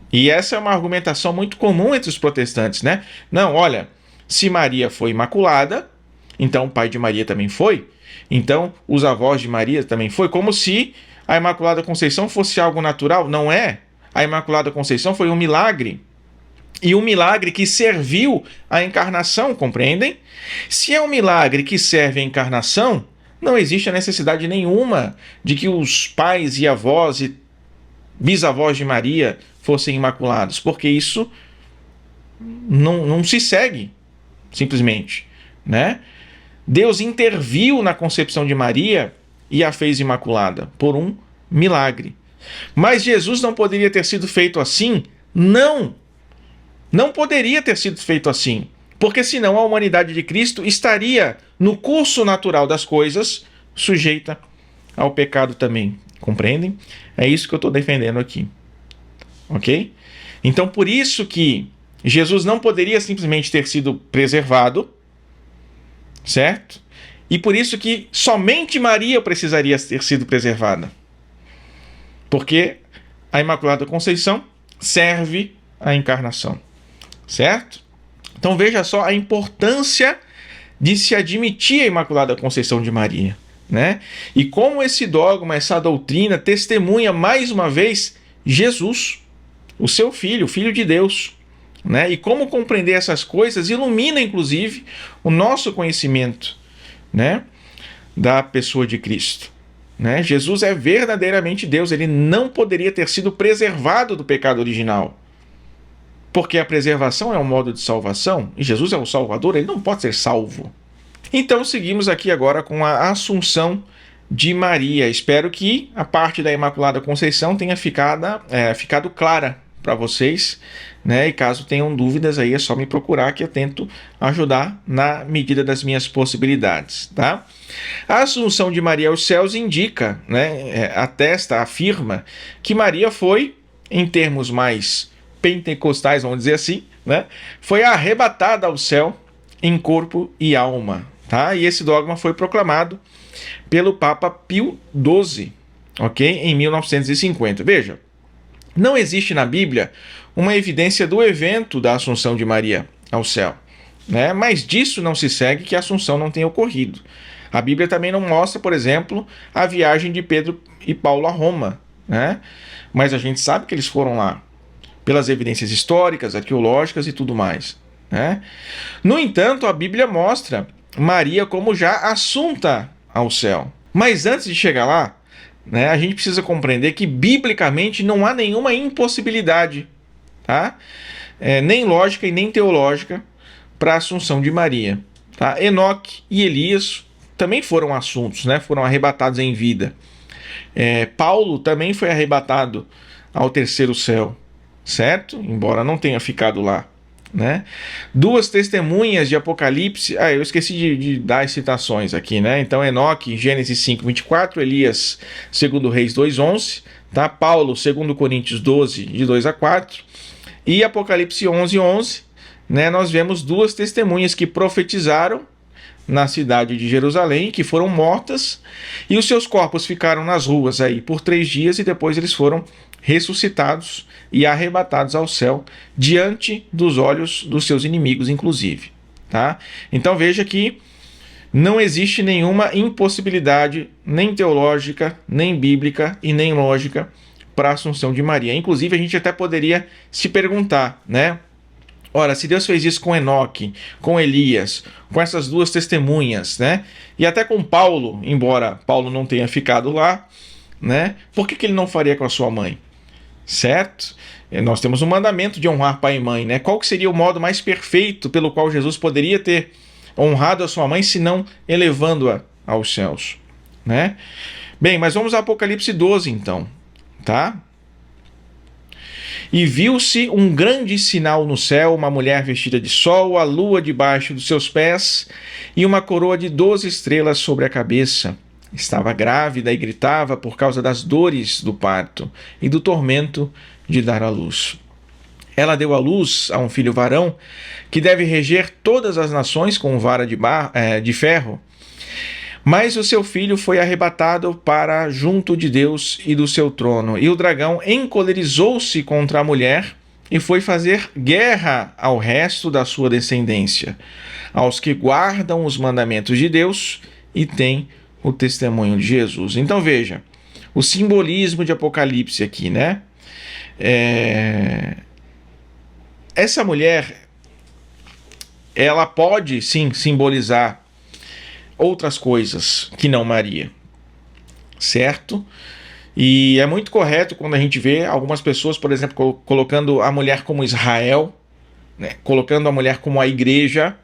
E essa é uma argumentação muito comum entre os protestantes, né? Não, olha, se Maria foi imaculada, então o pai de Maria também foi, então os avós de Maria também foi, como se a Imaculada Conceição fosse algo natural. Não é. A Imaculada Conceição foi um milagre. E um milagre que serviu à encarnação, compreendem? Se é um milagre que serve à encarnação, não existe a necessidade nenhuma de que os pais e avós e bisavós de Maria fossem imaculados, porque isso não se segue, simplesmente, né? Deus interviu na concepção de Maria e a fez imaculada por um milagre. Mas Jesus não poderia ter sido feito assim? Não poderia ter sido feito assim, porque senão a humanidade de Cristo estaria no curso natural das coisas, sujeita ao pecado também. Compreendem? É isso que eu estou defendendo aqui. Ok? Então, por isso que Jesus não poderia simplesmente ter sido preservado, certo? E por isso que somente Maria precisaria ter sido preservada. Porque a Imaculada Conceição serve à encarnação, certo? Então veja só a importância de se admitir a Imaculada Conceição de Maria, né? E como esse dogma, essa doutrina testemunha mais uma vez Jesus, o seu filho, o Filho de Deus, né? E como compreender essas coisas ilumina inclusive o nosso conhecimento, né, da pessoa de Cristo, né? Jesus é verdadeiramente Deus, ele não poderia ter sido preservado do pecado original, porque a preservação é um modo de salvação, e Jesus é o Salvador, ele não pode ser salvo. Então seguimos aqui agora com a Assunção de Maria. Espero que a parte da Imaculada Conceição tenha ficado clara para vocês, né? E caso tenham dúvidas aí é só me procurar que eu tento ajudar na medida das minhas possibilidades, tá? A Assunção de Maria aos céus indica, né, afirma que Maria foi, em termos mais pentecostais, vamos dizer assim, né, foi arrebatada ao céu em corpo e alma, tá? E esse dogma foi proclamado pelo Papa Pio XII, ok? Em 1950. Veja, não existe na Bíblia uma evidência do evento da Assunção de Maria ao céu, né? Mas disso não se segue que a Assunção não tenha ocorrido. A Bíblia também não mostra, por exemplo, a viagem de Pedro e Paulo a Roma, né? Mas a gente sabe que eles foram lá, pelas evidências históricas, arqueológicas e tudo mais, né? No entanto, a Bíblia mostra Maria como já assunta ao céu. Mas antes de chegar lá, né, a gente precisa compreender que biblicamente não há nenhuma impossibilidade, tá? Nem lógica e nem teológica para a assunção de Maria, tá? Enoque e Elias também foram assuntos, né? Foram arrebatados em vida. Paulo também foi arrebatado ao terceiro céu, certo? Embora não tenha ficado lá, né? Duas testemunhas de Apocalipse. Eu esqueci de dar as citações aqui, né? Então, Enoque, Gênesis 5:24, Elias, 2 Reis 2:11, tá? Paulo, 2 Coríntios 12, de 2 a 4, e Apocalipse 11:11, né? Nós vemos duas testemunhas que profetizaram na cidade de Jerusalém, que foram mortas, e os seus corpos ficaram nas ruas aí por 3 dias, e depois eles foram ressuscitados e arrebatados ao céu, diante dos olhos dos seus inimigos, inclusive, tá? Então veja que não existe nenhuma impossibilidade, nem teológica, nem bíblica e nem lógica para a Assunção de Maria. Inclusive, a gente até poderia se perguntar, né? Ora, se Deus fez isso com Enoque, com Elias, com essas duas testemunhas, né? E até com Paulo, embora Paulo não tenha ficado lá, né? Por que ele não faria com a sua mãe? Certo? Nós temos um mandamento de honrar pai e mãe, né? Qual que seria o modo mais perfeito pelo qual Jesus poderia ter honrado a sua mãe, se não elevando-a aos céus, né? Bem, mas vamos a Apocalipse 12, então, tá? E viu-se um grande sinal no céu, uma mulher vestida de sol, a lua debaixo dos seus pés e uma coroa de 12 estrelas sobre a cabeça. Estava grávida e gritava por causa das dores do parto e do tormento de dar à luz. Ela deu à luz a um filho varão que deve reger todas as nações com vara de ferro. Mas o seu filho foi arrebatado para junto de Deus e do seu trono. E o dragão encolerizou-se contra a mulher e foi fazer guerra ao resto da sua descendência, aos que guardam os mandamentos de Deus e têm o testemunho de Jesus. Então veja, o simbolismo de Apocalipse aqui, né? Essa mulher, ela pode sim simbolizar outras coisas que não Maria, certo? E é muito correto quando a gente vê algumas pessoas, por exemplo, colocando a mulher como Israel, né? Colocando a mulher como a igreja,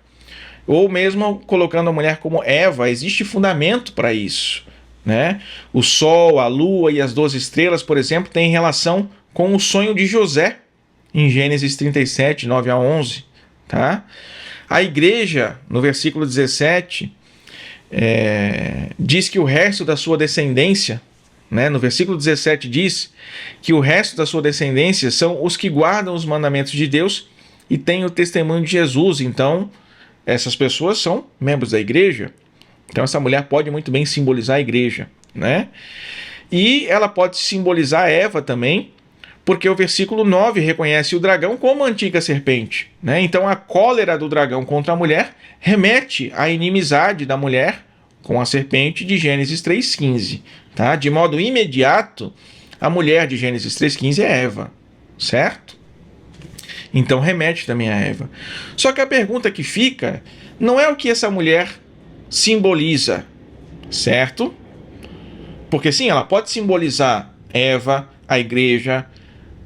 ou mesmo colocando a mulher como Eva. Existe fundamento para isso, né? O sol, a lua e as 12 estrelas, por exemplo, têm relação com o sonho de José, em Gênesis 37, 9 a 11. Tá? A igreja, no versículo 17, diz que o resto da sua descendência, né? No versículo 17 diz que o resto da sua descendência são os que guardam os mandamentos de Deus e têm o testemunho de Jesus. Então, essas pessoas são membros da igreja. Então, essa mulher pode muito bem simbolizar a igreja, né? E ela pode simbolizar Eva também, porque o versículo 9 reconhece o dragão como a antiga serpente, né? Então, a cólera do dragão contra a mulher remete à inimizade da mulher com a serpente de Gênesis 3,15. Tá? De modo imediato, a mulher de Gênesis 3,15 é Eva, certo? Então remete também a Eva. Só que a pergunta que fica não é o que essa mulher simboliza, certo? Porque sim, ela pode simbolizar Eva, a igreja,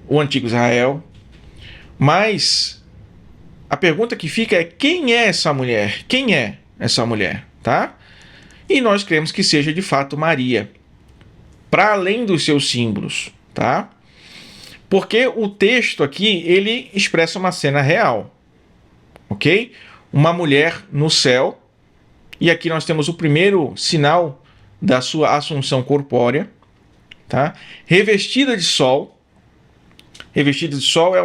o antigo Israel, mas a pergunta que fica é: quem é essa mulher? Quem é essa mulher, tá? E nós cremos que seja de fato Maria, para além dos seus símbolos, tá? Porque o texto aqui, ele expressa uma cena real, ok? Uma mulher no céu, e aqui nós temos o primeiro sinal da sua assunção corpórea, tá? Revestida de sol. Revestida de sol é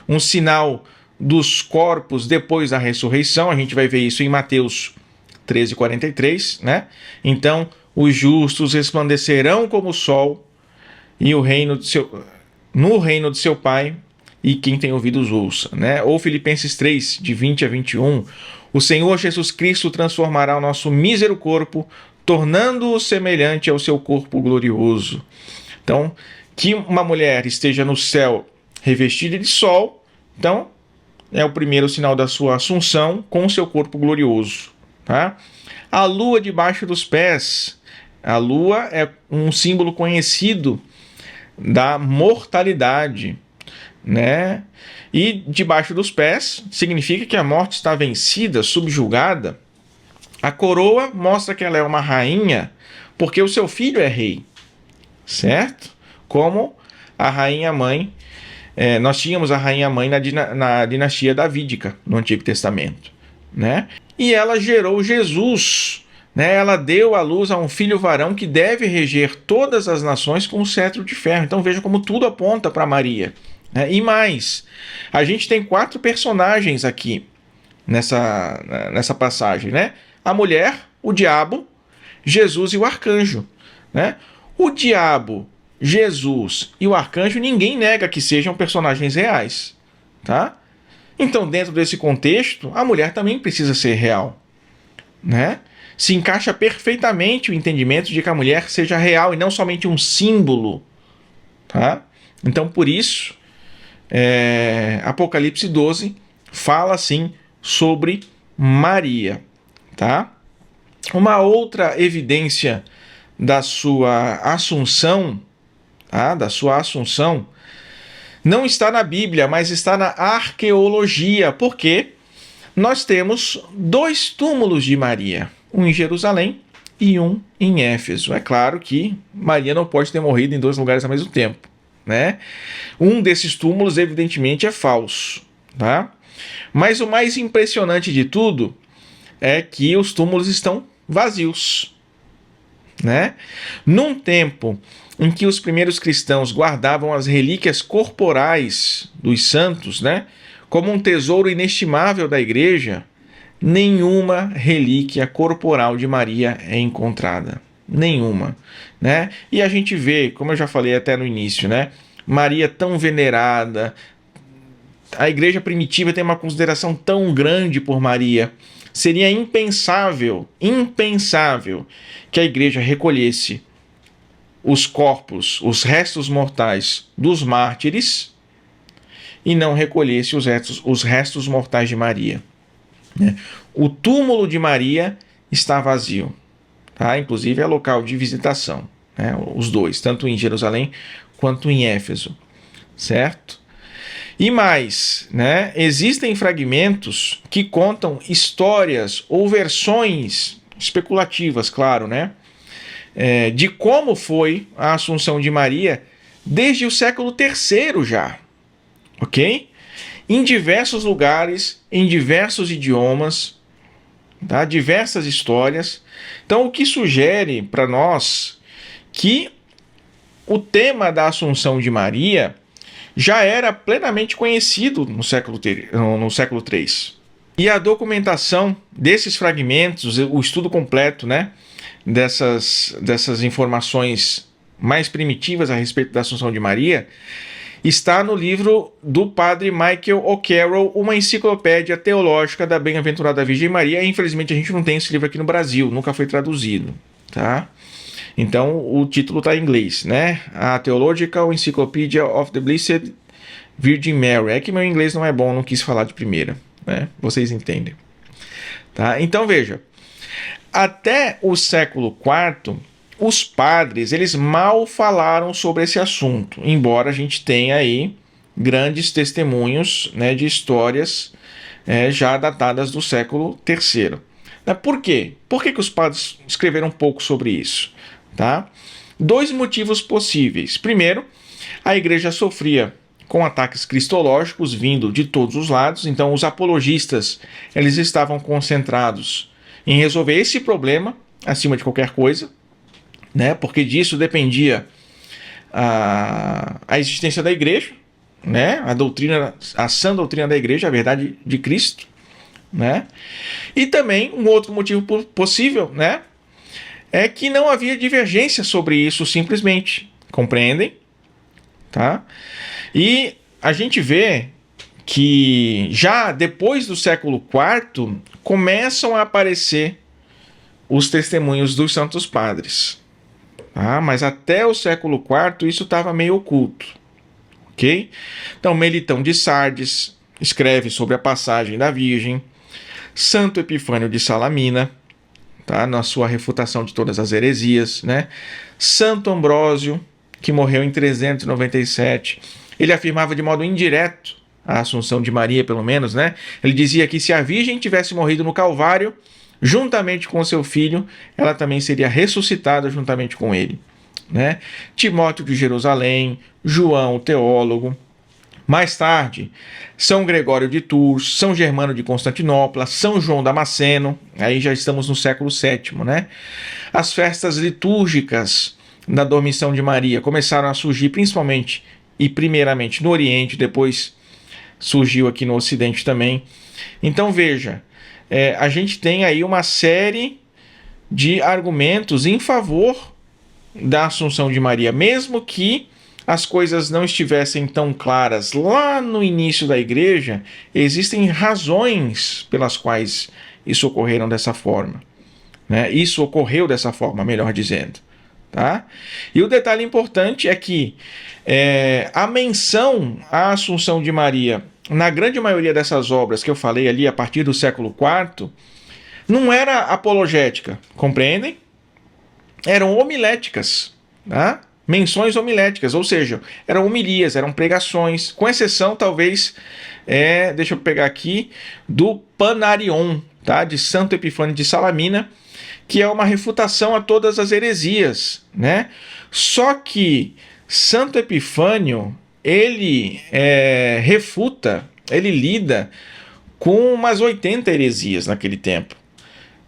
um sinal dos corpos depois da ressurreição. A gente vai ver isso em Mateus 13:43, né? Então, os justos resplandecerão como o sol e no reino de seu Pai, e quem tem ouvidos ouça, né? Ou Filipenses 3, de 20 a 21, o Senhor Jesus Cristo transformará o nosso mísero corpo, tornando-o semelhante ao seu corpo glorioso. Então, que uma mulher esteja no céu revestida de sol, então, é o primeiro sinal da sua assunção com o seu corpo glorioso. Tá? A lua debaixo dos pés. A lua é um símbolo conhecido da mortalidade, né? E debaixo dos pés significa que a morte está vencida, subjugada. A coroa mostra que ela é uma rainha porque o seu filho é rei, certo? Como a rainha-mãe. Nós tínhamos a rainha-mãe na dinastia davídica, no Antigo Testamento, né? E ela gerou Jesus, né? Ela deu à luz a um filho varão que deve reger todas as nações com um cetro de ferro. Então veja como tudo aponta para Maria, né? E mais, a gente tem 4 personagens aqui nessa passagem, né? A mulher, o diabo, Jesus e o arcanjo, né? O diabo, Jesus e o arcanjo, ninguém nega que sejam personagens reais, tá? Então, dentro desse contexto, a mulher também precisa ser real, né? Se encaixa perfeitamente o entendimento de que a mulher seja real e não somente um símbolo, tá? Então, por isso, Apocalipse 12 fala assim sobre Maria, tá? Uma outra evidência da sua assunção, tá? Da sua assunção, não está na Bíblia, mas está na arqueologia, porque nós temos 2 túmulos de Maria, um em Jerusalém e um em Éfeso. É claro que Maria não pode ter morrido em 2 lugares ao mesmo tempo, né? Um desses túmulos, evidentemente, é falso, tá? Mas o mais impressionante de tudo é que os túmulos estão vazios, né? Num tempo em que os primeiros cristãos guardavam as relíquias corporais dos santos, né, como um tesouro inestimável da igreja, nenhuma relíquia corporal de Maria é encontrada. Nenhuma, né? E a gente vê, como eu já falei até no início, né, Maria tão venerada, a igreja primitiva tem uma consideração tão grande por Maria. Seria impensável que a igreja recolhesse os corpos, os restos mortais dos mártires e não recolhesse os restos mortais de Maria. O túmulo de Maria está vazio, tá? Inclusive é local de visitação, né? Os dois, tanto em Jerusalém quanto em Éfeso, certo? E mais, né? Existem fragmentos que contam histórias ou versões especulativas, claro, né? De como foi a Assunção de Maria desde o século III já, ok? Em diversos lugares, em diversos idiomas, tá? Diversas histórias. Então, o que sugere para nós que o tema da Assunção de Maria já era plenamente conhecido no século III. E a documentação desses fragmentos, o estudo completo, né, dessas informações mais primitivas a respeito da Assunção de Maria, está no livro do padre Michael O'Carroll, Uma Enciclopédia Teológica da Bem-aventurada Virgem Maria. Infelizmente a gente não tem esse livro aqui no Brasil, nunca foi traduzido, tá? Então o título está em inglês, né? A Theological Encyclopedia of the Blessed Virgin Mary. É que meu inglês não é bom, não quis falar de primeira, né? Vocês entendem, tá? Então veja, até o século IV, os padres, eles mal falaram sobre esse assunto, embora a gente tenha aí grandes testemunhos, né, de histórias já datadas do século III. Por quê? Por que os padres escreveram um pouco sobre isso? Tá? Dois motivos possíveis. Primeiro, a igreja sofria com ataques cristológicos vindo de todos os lados, então os apologistas eles estavam concentrados em resolver esse problema acima de qualquer coisa, né? Porque disso dependia a existência da igreja, né? A sã doutrina da igreja, a verdade de Cristo, né? E também um outro motivo possível, né, é que não havia divergência sobre isso simplesmente, compreendem? Tá? E a gente vê que já depois do século IV começam a aparecer os testemunhos dos santos padres. Tá? Mas até o século IV isso estava meio oculto. Ok? Então Melitão de Sardes escreve sobre a passagem da Virgem. Santo Epifânio de Salamina, tá? Na sua refutação de todas as heresias, né? Santo Ambrósio, que morreu em 397, ele afirmava de modo indireto a Assunção de Maria, pelo menos, né? Ele dizia que se a Virgem tivesse morrido no Calvário, juntamente com seu filho, ela também seria ressuscitada juntamente com ele, né? Timóteo de Jerusalém, João, o teólogo. Mais tarde, São Gregório de Tours, São Germano de Constantinopla, São João Damasceno, aí já estamos no século VII, né? As festas litúrgicas da Dormição de Maria começaram a surgir principalmente e primeiramente no Oriente, depois surgiu aqui no Ocidente também. Então veja, a gente tem aí uma série de argumentos em favor da Assunção de Maria, mesmo que as coisas não estivessem tão claras lá no início da igreja, existem razões pelas quais isso ocorreram dessa forma, né? Isso ocorreu dessa forma, melhor dizendo, tá? E o detalhe importante é que a menção à Assunção de Maria, na grande maioria dessas obras que eu falei ali a partir do século IV, não era apologética, compreendem? Eram homiléticas, tá? Menções homiléticas, ou seja, eram homilias, eram pregações, com exceção, talvez, deixa eu pegar aqui, do Panarion, tá? De Santo Epifânio de Salamina, que é uma refutação a todas as heresias, né? Só que Santo Epifânio, ele refuta, ele lida com umas 80 heresias naquele tempo.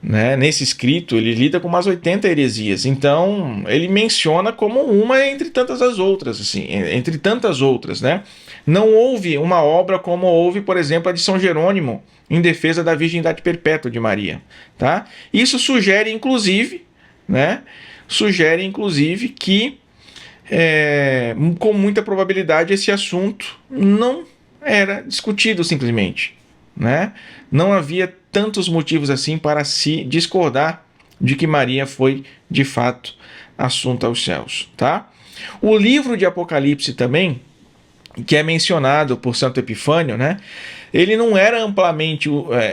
Né? Nesse escrito ele lida com umas 80 heresias, então ele menciona como uma entre tantas as outras, assim, entre tantas outras, né? Não houve uma obra como houve, por exemplo, a de São Jerônimo em defesa da virgindade perpétua de Maria, tá? Isso sugere inclusive, né? Sugere inclusive que com muita probabilidade esse assunto não era discutido simplesmente, né? Não havia tantos motivos assim para se discordar de que Maria foi, de fato, assunta aos céus, tá? O livro de Apocalipse também, que é mencionado por Santo Epifânio, né? Ele não era amplamente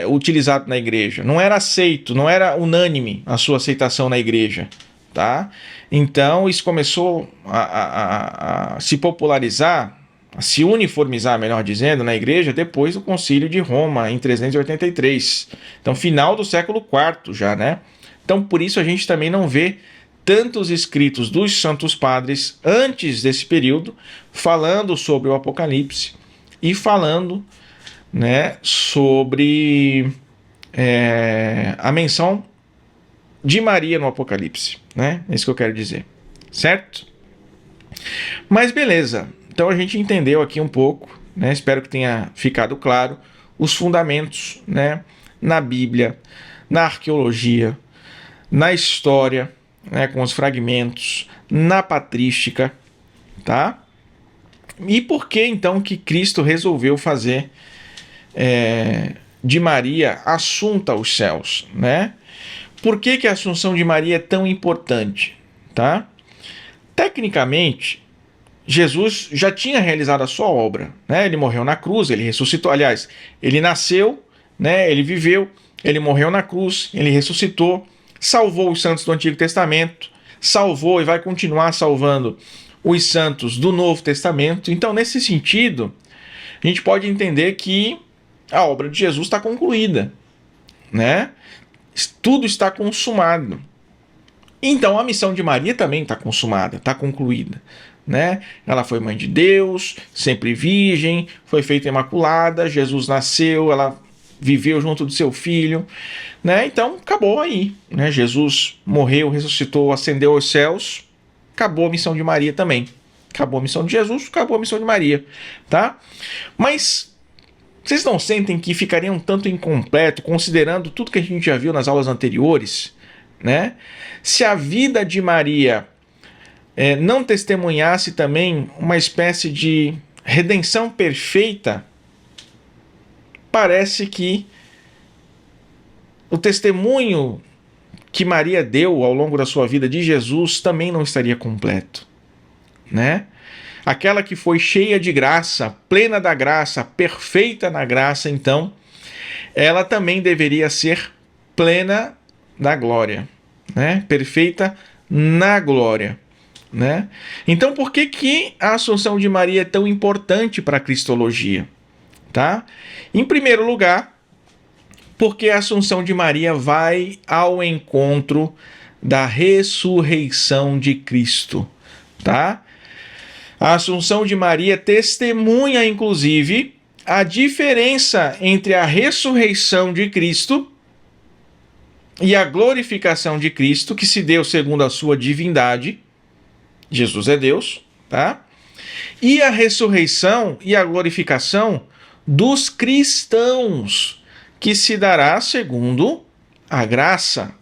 utilizado na igreja, não era aceito, não era unânime a sua aceitação na igreja, tá? Então isso começou a se popularizar, a se uniformizar, melhor dizendo, na igreja depois do Concílio de Roma, em 383. Então, final do século IV já, né? Então, por isso a gente também não vê tantos escritos dos santos padres antes desse período falando sobre o Apocalipse e falando, né, sobre a menção de Maria no Apocalipse, né? É isso que eu quero dizer, certo? Mas beleza, então a gente entendeu aqui um pouco, né? Espero que tenha ficado claro os fundamentos, né, na Bíblia, na arqueologia, na história, né, com os fragmentos, na patrística, tá? E por que então que Cristo resolveu fazer de Maria assunta aos céus, né? Por que a Assunção de Maria é tão importante, tá? Tecnicamente, Jesus já tinha realizado a sua obra, né? Ele morreu na cruz, ele ressuscitou, aliás, ele nasceu, né? Ele viveu, ele morreu na cruz, ele ressuscitou, salvou os santos do Antigo Testamento, salvou e vai continuar salvando os santos do Novo Testamento. Então, nesse sentido, a gente pode entender que a obra de Jesus está concluída, né? Tudo está consumado. Então a missão de Maria também está consumada, está concluída, né? Ela foi mãe de Deus, sempre virgem, foi feita imaculada, Jesus nasceu, ela viveu junto do seu filho, né? Então acabou aí, né? Jesus morreu, ressuscitou, ascendeu aos céus, acabou a missão de Maria também. Acabou a missão de Jesus, acabou a missão de Maria, tá? Mas vocês não sentem que ficaria um tanto incompleto, considerando tudo que a gente já viu nas aulas anteriores, né? Se a vida de Maria não testemunhasse também uma espécie de redenção perfeita, parece que o testemunho que Maria deu ao longo da sua vida de Jesus também não estaria completo, né? Aquela que foi cheia de graça, plena da graça, perfeita na graça, então, ela também deveria ser plena da glória, né? Perfeita na glória, né? Então, por que a Assunção de Maria é tão importante para a cristologia, tá? Em primeiro lugar, porque a Assunção de Maria vai ao encontro da ressurreição de Cristo, tá? A Assunção de Maria testemunha, inclusive, a diferença entre a ressurreição de Cristo e a glorificação de Cristo, que se deu segundo a sua divindade. Jesus é Deus, tá? E a ressurreição e a glorificação dos cristãos, que se dará segundo a graça.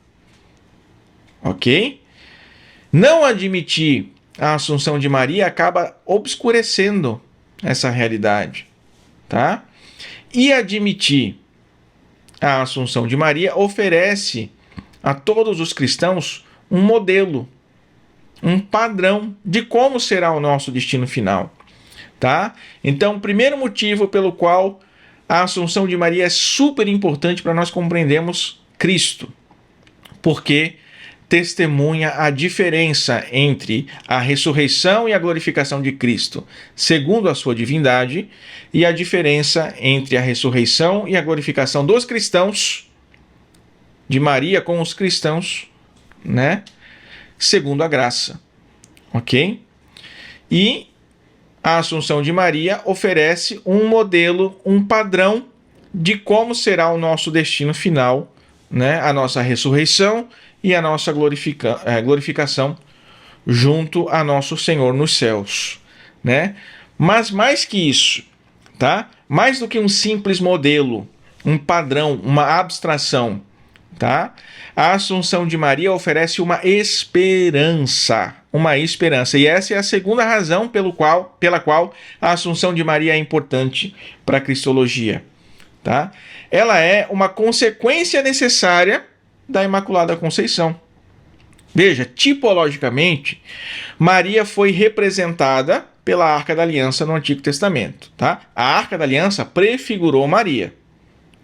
Ok? Não admitir a Assunção de Maria acaba obscurecendo essa realidade, tá? E admitir a Assunção de Maria oferece a todos os cristãos um modelo, um padrão de como será o nosso destino final, tá? Então, o primeiro motivo pelo qual a Assunção de Maria é super importante para nós compreendermos Cristo, porque testemunha a diferença entre a ressurreição e a glorificação de Cristo, segundo a sua divindade, e a diferença entre a ressurreição e a glorificação dos cristãos, de Maria com os cristãos, né? Segundo a graça, ok? E a Assunção de Maria oferece um modelo, um padrão de como será o nosso destino final, né? A nossa ressurreição e a nossa glorificação junto a nosso Senhor nos céus, né? Mas mais que isso, tá? Mais do que um simples modelo, um padrão, uma abstração, tá? A Assunção de Maria oferece uma esperança, e essa é a segunda razão pela qual a Assunção de Maria é importante para a cristologia, tá? Ela é uma consequência necessária da Imaculada Conceição. Veja, tipologicamente, Maria foi representada pela Arca da Aliança no Antigo Testamento, tá? A Arca da Aliança prefigurou Maria,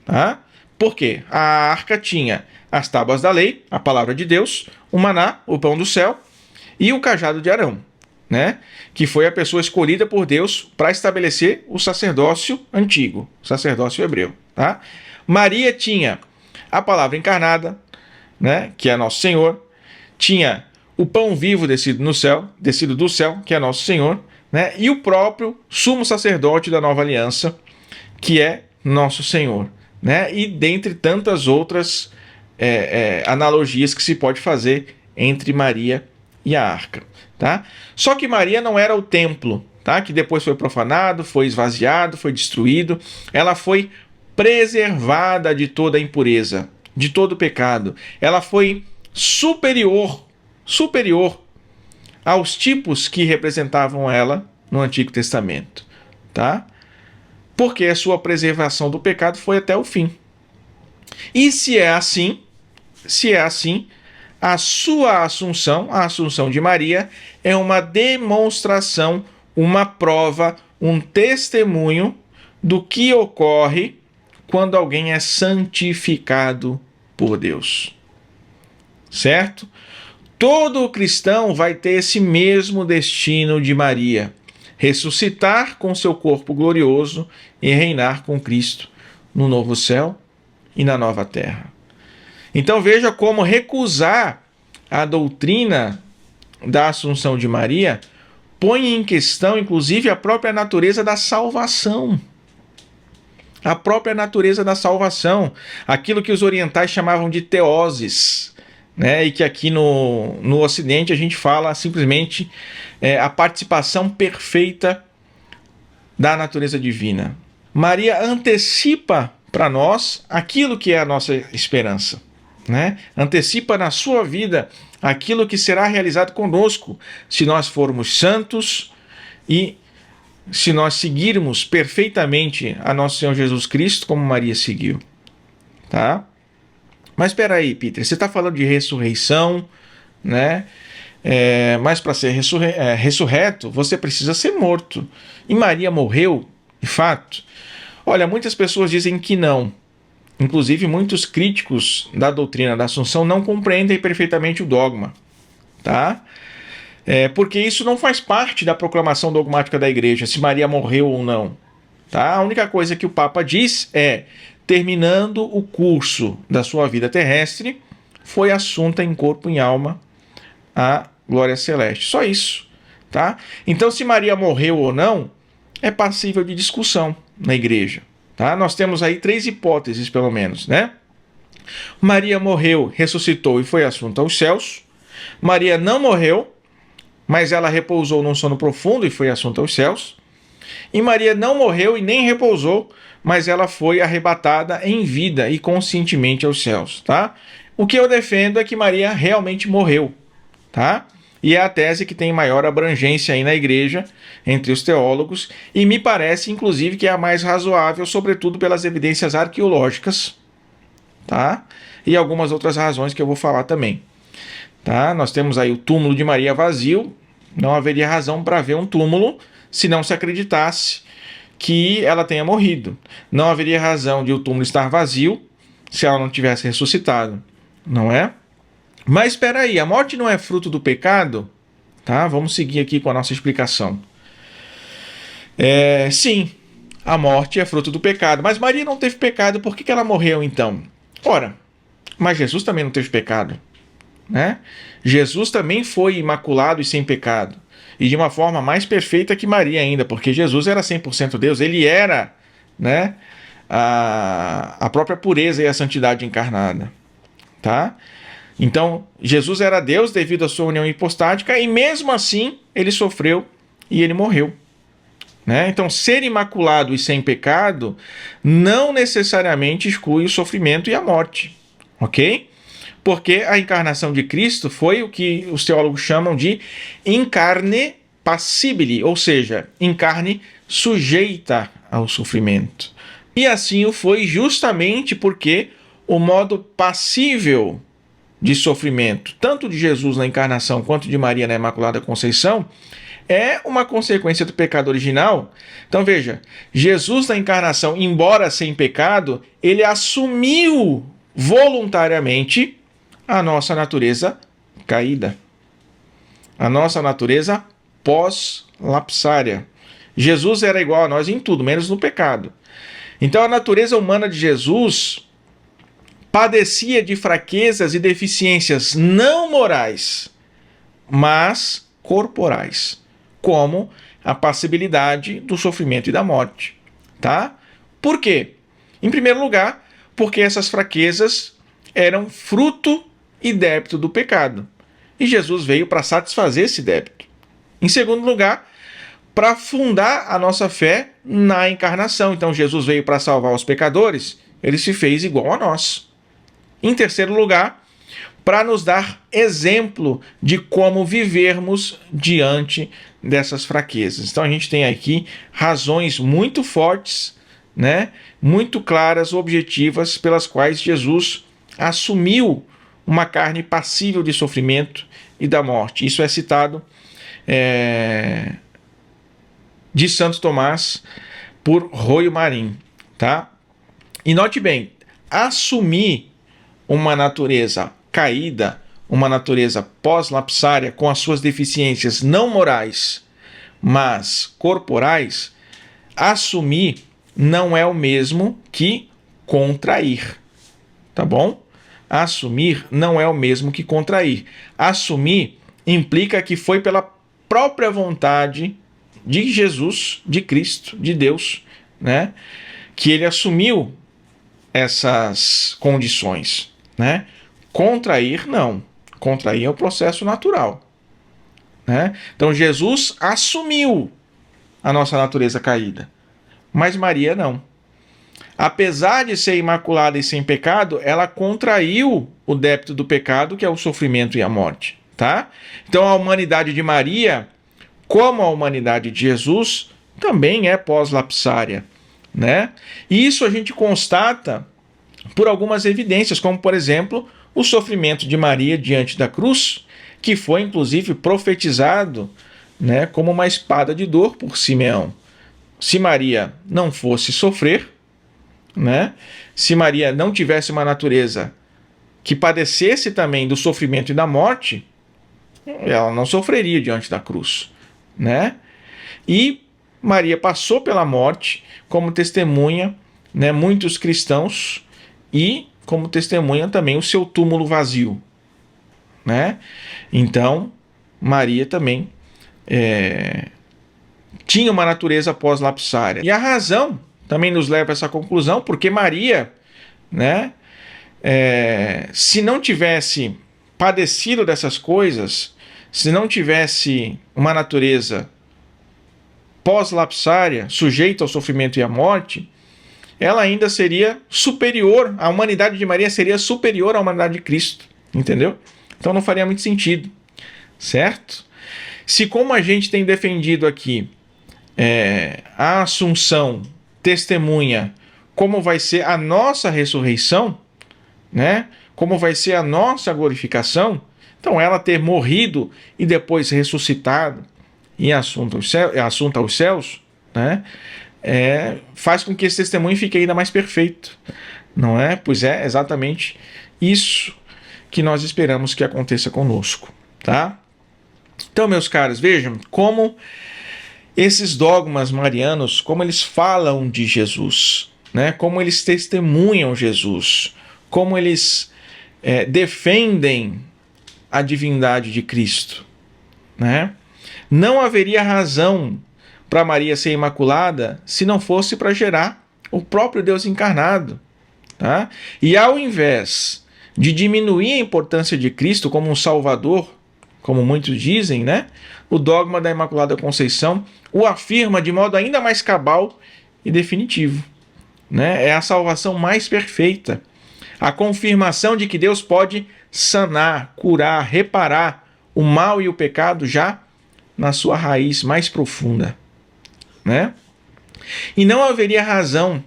tá? Por quê? A arca tinha as tábuas da lei, a palavra de Deus, o maná, o pão do céu, e o cajado de Arão, né? Que foi a pessoa escolhida por Deus para estabelecer o sacerdócio antigo, o sacerdócio hebreu. Tá? Maria tinha a palavra encarnada, né? Que é nosso Senhor, tinha o pão vivo descido do céu, que é nosso Senhor, né? E o próprio sumo sacerdote da nova aliança, que é nosso Senhor, né? E dentre tantas outras analogias que se pode fazer entre Maria e a arca, tá? Só que Maria não era o templo, tá? Que depois foi profanado, foi esvaziado, foi destruído. Ela foi preservada de toda a impureza, de todo o pecado. Ela foi superior aos tipos que representavam ela no Antigo Testamento, tá? Porque a sua preservação do pecado foi até o fim. E se é assim, a sua assunção, a assunção de Maria, é uma demonstração, uma prova, um testemunho do que ocorre quando alguém é santificado por Deus. Certo? Todo cristão vai ter esse mesmo destino de Maria: ressuscitar com seu corpo glorioso e reinar com Cristo no novo céu e na nova terra. Então veja como recusar a doutrina da Assunção de Maria põe em questão, inclusive, a própria natureza da salvação. A própria natureza da salvação. Aquilo que os orientais chamavam de teoses, né? E que aqui no Ocidente a gente fala simplesmente a participação perfeita da natureza divina. Maria antecipa para nós aquilo que é a nossa esperança, né? Antecipa na sua vida aquilo que será realizado conosco se nós formos santos e se nós seguirmos perfeitamente a nosso Senhor Jesus Cristo como Maria seguiu, tá? Mas espera aí, Peter, você está falando de ressurreição, né? Mas para ser ressurreto, você precisa ser morto. E Maria morreu, de fato? Olha, muitas pessoas dizem que não. Inclusive, muitos críticos da doutrina da Assunção não compreendem perfeitamente o dogma, tá? Porque isso não faz parte da proclamação dogmática da Igreja, se Maria morreu ou não. Tá? A única coisa que o Papa diz é: terminando o curso da sua vida terrestre, foi assunta em corpo e em alma à glória celeste. Só isso. Tá? Então, se Maria morreu ou não, é passível de discussão na Igreja. Tá? Nós temos aí 3 hipóteses, pelo menos, né? Maria morreu, ressuscitou e foi assunta aos céus. Maria não morreu, mas ela repousou num sono profundo e foi assunta aos céus. E Maria não morreu e nem repousou, mas ela foi arrebatada em vida e conscientemente aos céus, tá? O que eu defendo é que Maria realmente morreu, tá? E é a tese que tem maior abrangência aí na igreja, entre os teólogos, e me parece, inclusive, que é a mais razoável, sobretudo pelas evidências arqueológicas, tá? E algumas outras razões que eu vou falar também. Tá? Nós temos aí o túmulo de Maria vazio. Não haveria razão para ver um túmulo se não se acreditasse que ela tenha morrido. Não haveria razão de o túmulo estar vazio se ela não tivesse ressuscitado, não é? Mas espera aí, a morte não é fruto do pecado? Tá? Vamos seguir aqui com a nossa explicação. Sim, a morte é fruto do pecado, mas Maria não teve pecado, por que ela morreu então? Ora, mas Jesus também não teve pecado, né? Jesus também foi imaculado e sem pecado, e de uma forma mais perfeita que Maria ainda, porque Jesus era 100% Deus, ele era, né, a própria pureza e a santidade encarnada, tá? Então, Jesus era Deus devido à sua união hipostática, e mesmo assim ele sofreu e ele morreu, né? Então, ser imaculado e sem pecado não necessariamente exclui o sofrimento e a morte, ok? Porque a encarnação de Cristo foi o que os teólogos chamam de incarne passibile, ou seja, encarne sujeita ao sofrimento. E assim o foi justamente porque o modo passível de sofrimento, tanto de Jesus na encarnação quanto de Maria na Imaculada Conceição, é uma consequência do pecado original. Então veja, Jesus na encarnação, embora sem pecado, ele assumiu voluntariamente a nossa natureza caída, a nossa natureza pós-lapsária. Jesus era igual a nós em tudo, menos no pecado. Então a natureza humana de Jesus padecia de fraquezas e deficiências não morais, mas corporais, como a passibilidade do sofrimento e da morte, tá? Por quê? Em primeiro lugar, porque essas fraquezas eram fruto e débito do pecado. E Jesus veio para satisfazer esse débito. Em segundo lugar, para fundar a nossa fé na encarnação. Então Jesus veio para salvar os pecadores, ele se fez igual a nós. Em terceiro lugar, para nos dar exemplo de como vivermos diante dessas fraquezas. Então a gente tem aqui razões muito fortes, né, muito claras, objetivas, pelas quais Jesus assumiu uma carne passível de sofrimento e da morte. Isso é citado de Santo Tomás por Royo Marim, tá? E note bem, assumir uma natureza caída, uma natureza pós-lapsária com as suas deficiências não morais, mas corporais, assumir não é o mesmo que contrair, tá bom? Assumir não é o mesmo que contrair. Assumir implica que foi pela própria vontade de Jesus, de Cristo, de Deus, né, que ele assumiu essas condições, né? Contrair, não. Contrair é o processo natural, né? Então Jesus assumiu a nossa natureza caída, mas Maria não. Apesar de ser imaculada e sem pecado, ela contraiu o débito do pecado, que é o sofrimento e a morte, tá? Então a humanidade de Maria, como a humanidade de Jesus, também é pós-lapsária, né? E isso a gente constata por algumas evidências, como por exemplo, o sofrimento de Maria diante da cruz, que foi inclusive profetizado, né, como uma espada de dor por Simeão. Se Maria não fosse sofrer, né, se Maria não tivesse uma natureza que padecesse também do sofrimento e da morte, ela não sofreria diante da cruz, né? E Maria passou pela morte como testemunha, né, muitos cristãos, e como testemunha também o seu túmulo vazio, né? Então Maria também tinha uma natureza pós-lapsária. E a razão também nos leva a essa conclusão, porque Maria, né, se não tivesse padecido dessas coisas, se não tivesse uma natureza pós-lapsária, sujeita ao sofrimento e à morte, ela ainda seria superior, a humanidade de Maria seria superior à humanidade de Cristo, entendeu? Então não faria muito sentido, certo? Se, como a gente tem defendido aqui, a Assunção testemunha como vai ser a nossa ressurreição, né? Como vai ser a nossa glorificação, então ela ter morrido e depois ressuscitado e assunto aos céus, né? Faz com que esse testemunho fique ainda mais perfeito, não é? Pois é exatamente isso que nós esperamos que aconteça conosco, tá? Então, meus caros, vejam como esses dogmas marianos, como eles falam de Jesus, né? Como eles testemunham Jesus, como eles defendem a divindade de Cristo, né? Não haveria razão para Maria ser imaculada se não fosse para gerar o próprio Deus encarnado, tá? E ao invés de diminuir a importância de Cristo como um Salvador, como muitos dizem, né? O dogma da Imaculada Conceição o afirma de modo ainda mais cabal e definitivo, né? É a salvação mais perfeita, a confirmação de que Deus pode sanar, curar, reparar o mal e o pecado já na sua raiz mais profunda, né? E não haveria razão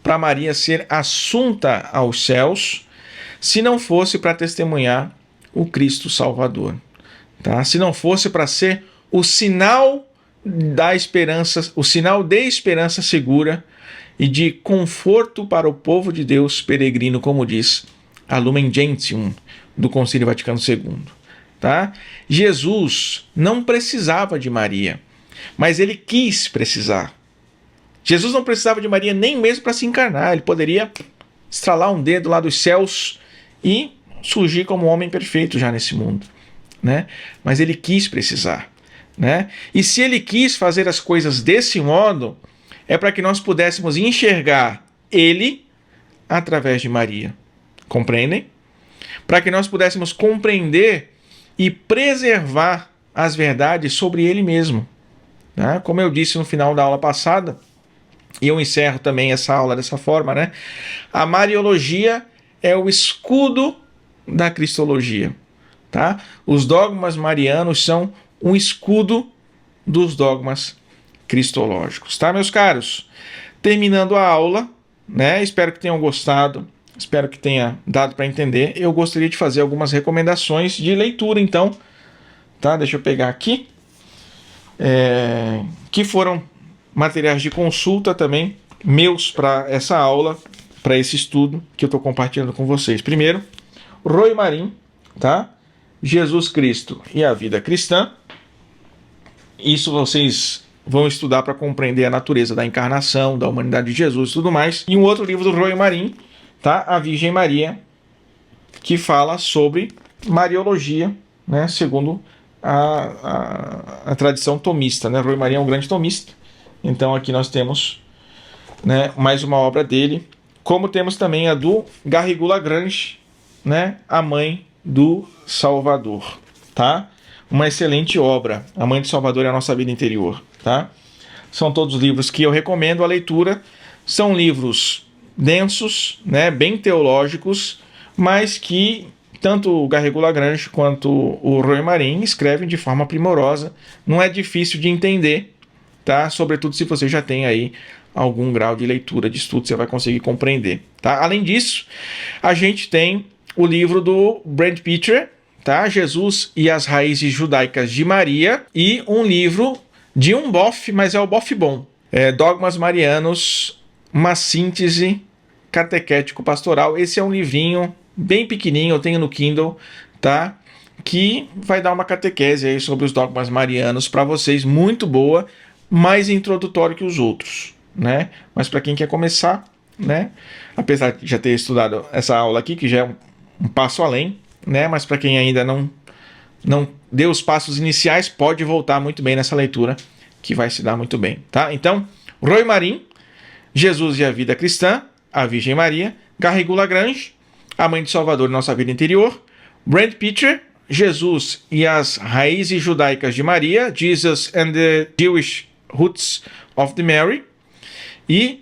para Maria ser assunta aos céus se não fosse para testemunhar o Cristo Salvador, tá? Se não fosse para ser o sinal da esperança, o sinal de esperança segura e de conforto para o povo de Deus peregrino, como diz a Lumen Gentium do Concílio Vaticano II. Tá? Jesus não precisava de Maria, mas ele quis precisar. Jesus não precisava de Maria nem mesmo para se encarnar. Ele poderia estralar um dedo lá dos céus e surgir como um homem perfeito já nesse mundo, né? Mas ele quis precisar, né? E se ele quis fazer as coisas desse modo, é para que nós pudéssemos enxergar ele através de Maria. Compreendem? Para que nós pudéssemos compreender e preservar as verdades sobre ele mesmo. Né? Como eu disse no final da aula passada, e eu encerro também essa aula dessa forma, né? A Mariologia é o escudo da Cristologia. Tá? Os dogmas marianos são um escudo dos dogmas cristológicos. Tá, meus caros? Terminando a aula, né? Espero que tenham gostado, espero que tenha dado para entender. Eu gostaria de fazer algumas recomendações de leitura, então. Tá? Deixa eu pegar aqui. Que foram materiais de consulta também meus para essa aula, para esse estudo que eu estou compartilhando com vocês. Primeiro, Roy Marin, tá? Jesus Cristo e a vida cristã. Isso vocês vão estudar para compreender a natureza da encarnação, da humanidade de Jesus e tudo mais. E um outro livro do Roy Marin, tá? A Virgem Maria, que fala sobre Mariologia, né? Segundo a tradição tomista, né? Roy Marin é um grande tomista. Então aqui nós temos, né, mais uma obra dele, como temos também a do Garrigou Lagrange, né, a mãe do Salvador, tá? Uma excelente obra. A Mãe do Salvador é a nossa vida interior, tá? São todos livros que eu recomendo a leitura. São livros densos, né, bem teológicos, mas que tanto o Garrigou Lagrange quanto o Roy Marin escrevem de forma primorosa. Não é difícil de entender, tá? Sobretudo se você já tem aí algum grau de leitura, de estudo, você vai conseguir compreender, tá? Além disso, a gente tem o livro do Brent Pitcher, tá? Jesus e as Raízes Judaicas de Maria, e um livro de um bofe, mas é o bofe bom. Dogmas Marianos, uma síntese catequético-pastoral. Esse é um livrinho bem pequenininho, eu tenho no Kindle, tá? Que vai dar uma catequese aí sobre os dogmas marianos para vocês, muito boa, mais introdutório que os outros, né? Mas para quem quer começar, né? Apesar de já ter estudado essa aula aqui, que já é um passo além, né? Mas para quem ainda não deu os passos iniciais, pode voltar muito bem nessa leitura, que vai se dar muito bem, tá? Então, Roy Marin, Jesus e a vida cristã, a Virgem Maria, Garrigou Lagrange, a Mãe de Salvador, nossa vida interior, Brent Pitcher, Jesus e as Raízes Judaicas de Maria, Jesus and the Jewish Roots of the Mary, e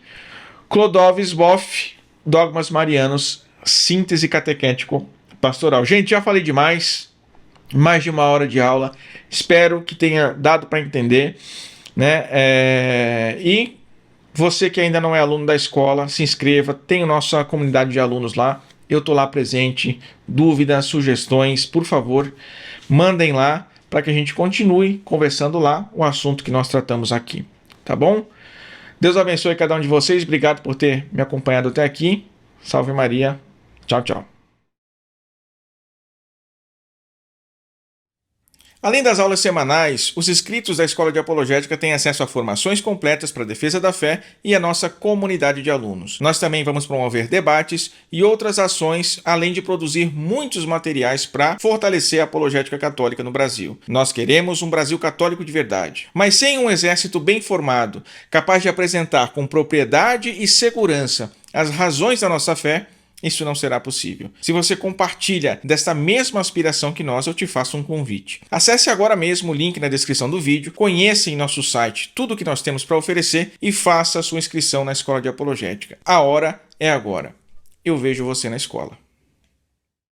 Clodovis Boff, Dogmas Marianos, síntese catequético pastoral. Gente, já falei demais, mais de uma hora de aula, espero que tenha dado para entender, né? E você que ainda não é aluno da escola, se inscreva, tem a nossa comunidade de alunos lá, eu estou lá presente, dúvidas, sugestões, por favor, mandem lá para que a gente continue conversando lá o assunto que nós tratamos aqui, tá bom? Deus abençoe cada um de vocês, obrigado por ter me acompanhado até aqui, salve Maria, tchau, tchau. Além das aulas semanais, os inscritos da Escola de Apologética têm acesso a formações completas para a defesa da fé e a nossa comunidade de alunos. Nós também vamos promover debates e outras ações, além de produzir muitos materiais para fortalecer a apologética católica no Brasil. Nós queremos um Brasil católico de verdade, mas sem um exército bem formado, capaz de apresentar com propriedade e segurança as razões da nossa fé, isso não será possível. Se você compartilha desta mesma aspiração que nós, eu te faço um convite. Acesse agora mesmo o link na descrição do vídeo, conheça em nosso site tudo o que nós temos para oferecer e faça a sua inscrição na Escola de Apologética. A hora é agora. Eu vejo você na escola.